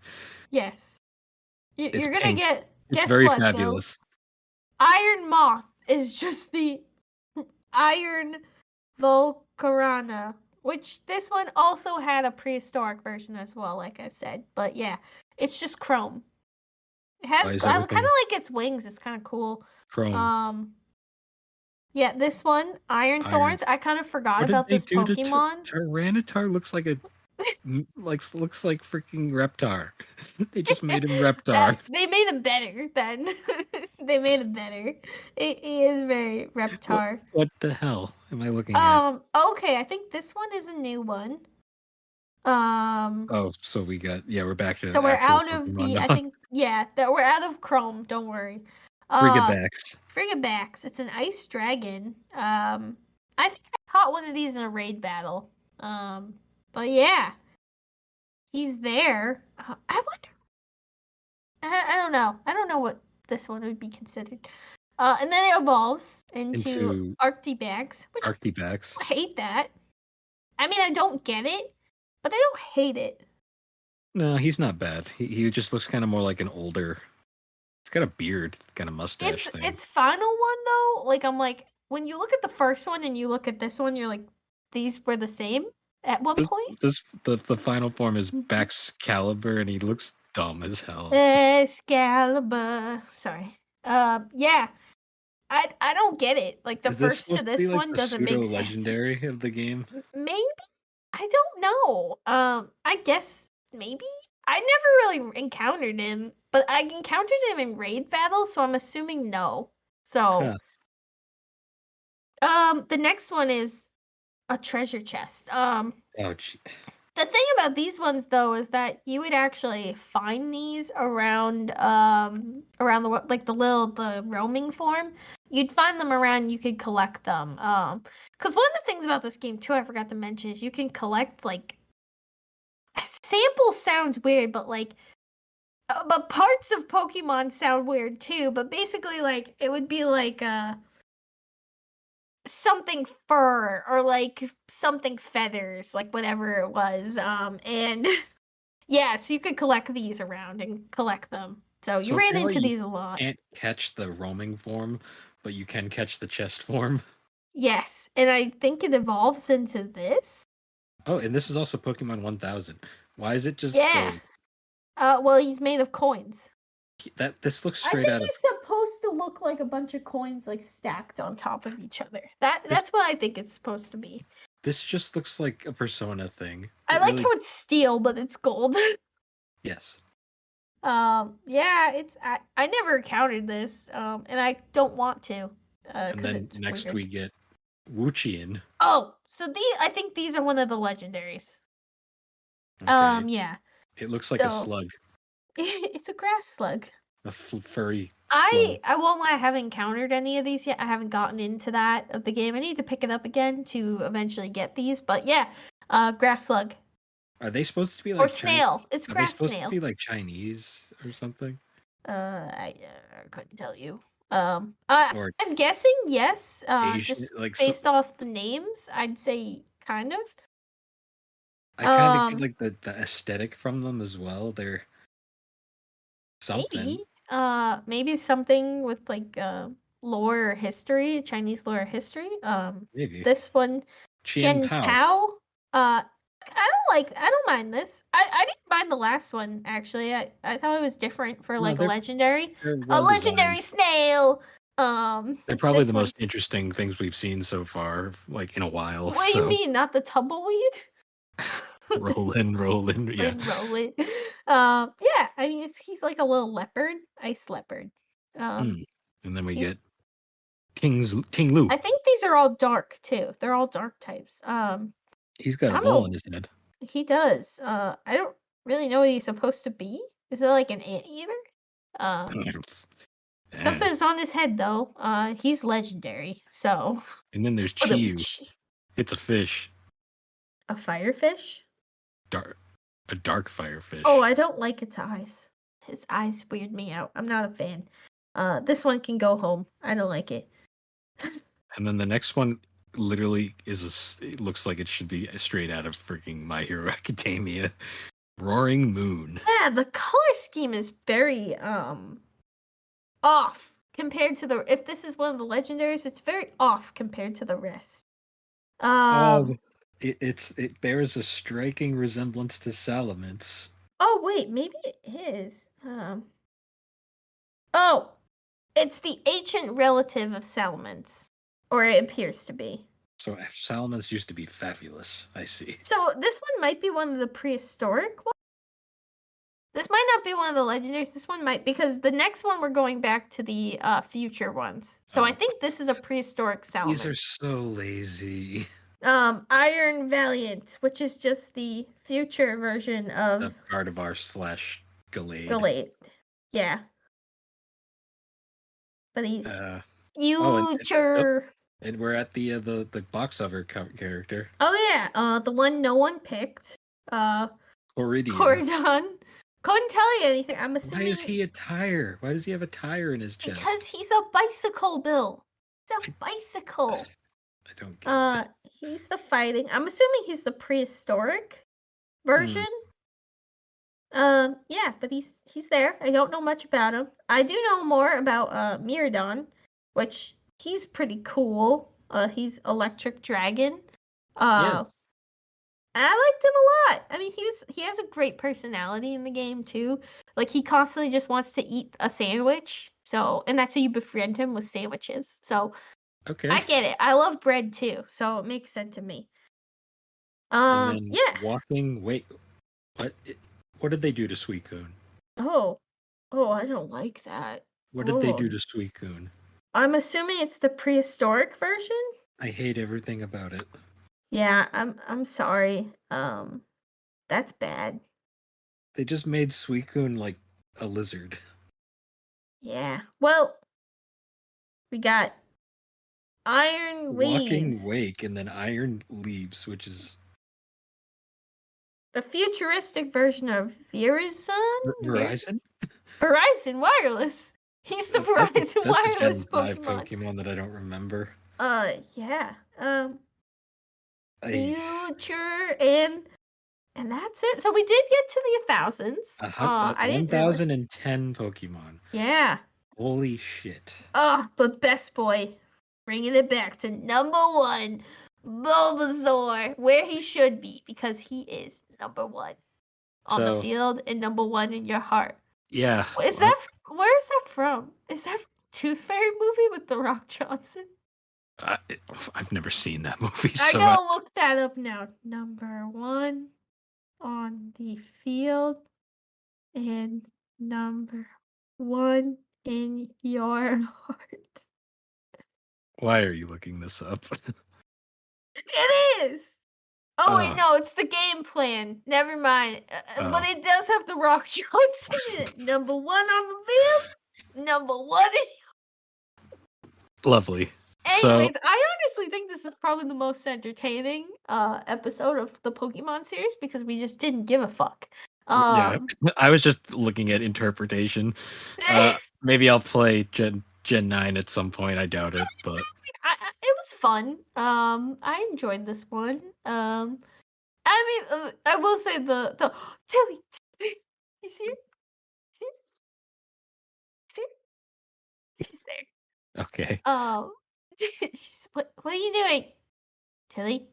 Yes. You're gonna get. It's very fabulous. Bill? Iron Moth is just the Iron Volcarona, which this one also had a prehistoric version as well, like I said. But yeah, it's just Chrome. It has kind of like its wings. It's kind of cool. Chrome. Yeah, this one, Iron Thorns. I kind of forgot about this Pokemon. Tyranitar looks like looks like freaking Reptar. They just made him Reptar. They made him better then. They made him better. He is very Reptar. What the hell am I looking at? Okay, I think this one is a new one. So we're back to. So we're out of Pokemon I think we're out of Chrome. Don't worry. Frigibax. It's an ice dragon. I think I caught one of these in a raid battle. But yeah, he's there. I wonder. I don't know. I don't know what this one would be considered. And then it evolves into Arctibax. Arctibax. I hate that. I mean, I don't get it, but I don't hate it. No, he's not bad. He just looks kind of more like an older. He's got a beard, kind of mustache thing. Its final one though, like I'm like, when you look at the first one and you look at this one, you're like, these were the same at one point. The final form is Baxcalibur, and he looks dumb as hell. Excalibur. Sorry. Yeah. I don't get it. Like the first to this one doesn't make sense. Legendary of the game. Maybe. I don't know. I guess maybe. I never really encountered him, but I encountered him in raid battles, so I'm assuming no. So, the next one is a treasure chest. The thing about these ones though is that you would actually find these around the like the roaming form. You'd find them around. You could collect them. Because one of the things about this game too, I forgot to mention, is you can collect like. Sample sounds weird, but like. But parts of Pokemon sound weird too. But basically, like it would be like something fur or like something feathers, like whatever it was. And yeah, so you could collect these around and collect them. So you ran into these a lot. You can't catch the roaming form, but you can catch the chest form. Yes, and I think it evolves into this. Oh, and this is also Pokemon 1000. Why is it just gold? Well, he's made of coins. This looks straight out of. It's supposed to look like a bunch of coins like stacked on top of each other. That's what I think it's supposed to be. This just looks like a Persona thing. I It like really, how it's steel, but it's gold. yes. Yeah, I never encountered this, and I don't want to, And because then it's next weird. we get Wuchian. Oh, so I think these are one of the legendaries. Okay. Yeah. It looks like a So slug, it's a grass slug. a furry slug. I won't lie, I haven't encountered any of these yet. I haven't gotten into that of the game. I need to pick it up again to eventually get these. But yeah, grass slug Are they supposed to be or like Chinese? snail. It's Are they grass supposed to snail. be like Chinese or something? I couldn't tell you. Or I'm guessing yes. Asian? Just Like based off the names, I'd say kind of. I kind of get like the aesthetic from them as well. They're something. Maybe something with like lore or history, Chinese lore or history. Maybe This one, Qian Qian Pao. Pao. I don't mind this. I didn't mind the last one actually. I thought it was different for No, like a legendary. they're A well legendary designed. snail. They're probably this the one. most interesting things we've seen so far, like in a while. What do you mean, not the tumbleweed? rolling, yeah. Rolling. Yeah. I mean, he's like a little leopard, ice leopard. And then we he's- get Ting Lu. I think these are all dark too. They're all dark types. He's got I a don't ball know. in his head. He does. I don't really know what he's supposed to be. Is it like an anteater? Something's on his head though. He's legendary. So. And then there's Chiyu. It's a fish. A firefish? A dark firefish. Oh, I don't like its eyes. His eyes weird me out. I'm not a fan. This one can go home. I don't like it. And then the next one literally it looks like it should be straight out of freaking My Hero Academia. Roaring Moon. Yeah, the color scheme is very off compared to the. If this is one of the legendaries, it's very off compared to the rest. It bears a striking resemblance to Salamence. Oh wait, maybe it is. Oh, it's the ancient relative of Salamence, or it appears to be. So Salamence used to be fabulous. I see. So this one might be one of the prehistoric ones. This might not be one of the legendaries. This one might, because the next one we're going back to the future ones. So I think this is a prehistoric Salamence. These are so lazy. Iron Valiant, which is just the future version of Gardevoir / Gallade. Gallade. Yeah. But he's future. And we're at the box cover character. Oh yeah, the one no one picked. Corridon. Couldn't tell you anything. I'm assuming. Why is he a tire? Why does he have a tire in his chest? Because he's a bicycle, Bill. He's a bicycle. I don't get He's the fighting. I'm assuming he's the prehistoric version. Yeah, but he's there. I don't know much about him. I do know more about Miradon, which he's pretty cool. He's Electric Dragon. Yeah. And I liked him a lot. I mean, he has a great personality in the game too. Like he constantly just wants to eat a sandwich. So, and that's how you befriend him, with sandwiches. So, okay. I get it. I love bread too, so it makes sense to me. And then yeah. Walking. Wait, what did they do to Suicune? Oh, I don't like that. What did they do to Suicune? I'm assuming it's the prehistoric version. I hate everything about it. Yeah, I'm sorry. That's bad. They just made Suicune like a lizard. Yeah. Well, we got Iron Leaves. Walking Wake and then Iron Leaves, which is the futuristic version of Verizon? Verizon Wireless. He's the Verizon Wireless Pokemon that I don't remember. Yeah. Future and that's it. So we did get to the 1000s. 1010 Pokemon. Yeah. Holy shit. But Best Boy, bringing it back to number 1, Bulbasaur, where he should be, because he is number 1 on the field and number 1 in your heart. Yeah. Where is that from? Is that from the Tooth Fairy movie with The Rock Johnson? I've never seen that movie, I so gotta look that up now. Number 1 on the field and number 1 in your heart. why are you looking this up? It is. Oh wait, no, it's the game plan. Never mind. But it does have the Rock Johnson in it. Number 1 on the field. Number 1 in. Lovely. Anyways, I honestly think this is probably the most entertaining episode of the Pokemon series because we just didn't give a fuck. Yeah, I was just looking at interpretation. Maybe I'll play Gen 9 at some point. I doubt it, but it was fun. I enjoyed this one. I mean, I will say the Tilly, he's here. He's here. He's here. She's there. okay. What are you doing, Tilly?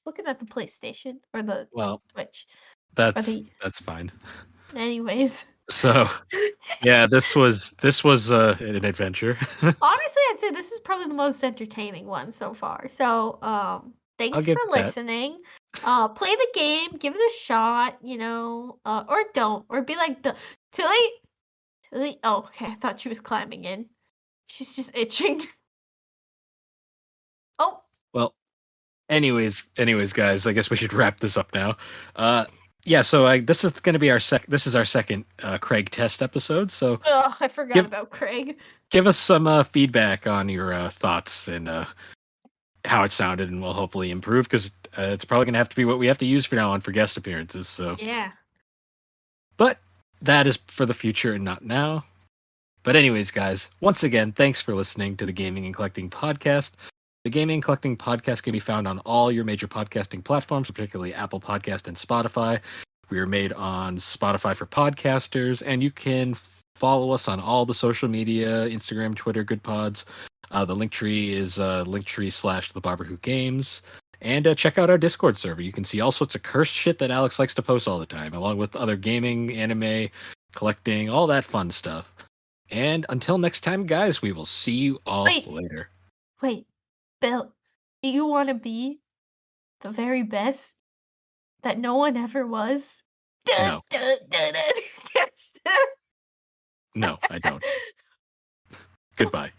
Looking at the PlayStation or the Twitch. That's fine. Anyways. So, yeah, this was an adventure. Honestly, I'd say this is probably the most entertaining one so far. So, thanks for listening. Play the game, give it a shot, or don't, or be like Tilly. Oh, okay. I thought she was climbing in. She's just itching. Oh. Well, anyways, guys, I guess we should wrap this up now. Yeah, so this is going to be our second Craig test episode. So I forgot about Craig. Give us some feedback on your thoughts and how it sounded, and we'll hopefully improve because it's probably going to have to be what we have to use from now on for guest appearances. So yeah, but that is for the future and not now. But anyways, guys, once again, thanks for listening to the Gaming and Collecting Podcast. The Gaming and Collecting Podcast can be found on all your major podcasting platforms, particularly Apple Podcast and Spotify. We are made on Spotify for podcasters, and you can follow us on all the social media, Instagram, Twitter, Good Pods. The link tree is linktree/thebarberwhogames. And check out our Discord server. You can see all sorts of cursed shit that Alex likes to post all the time, along with other gaming, anime, collecting, all that fun stuff. And until next time, guys, we will see you all later. Wait, Bill, do you want to be the very best that no one ever was? No. No, I don't. Goodbye.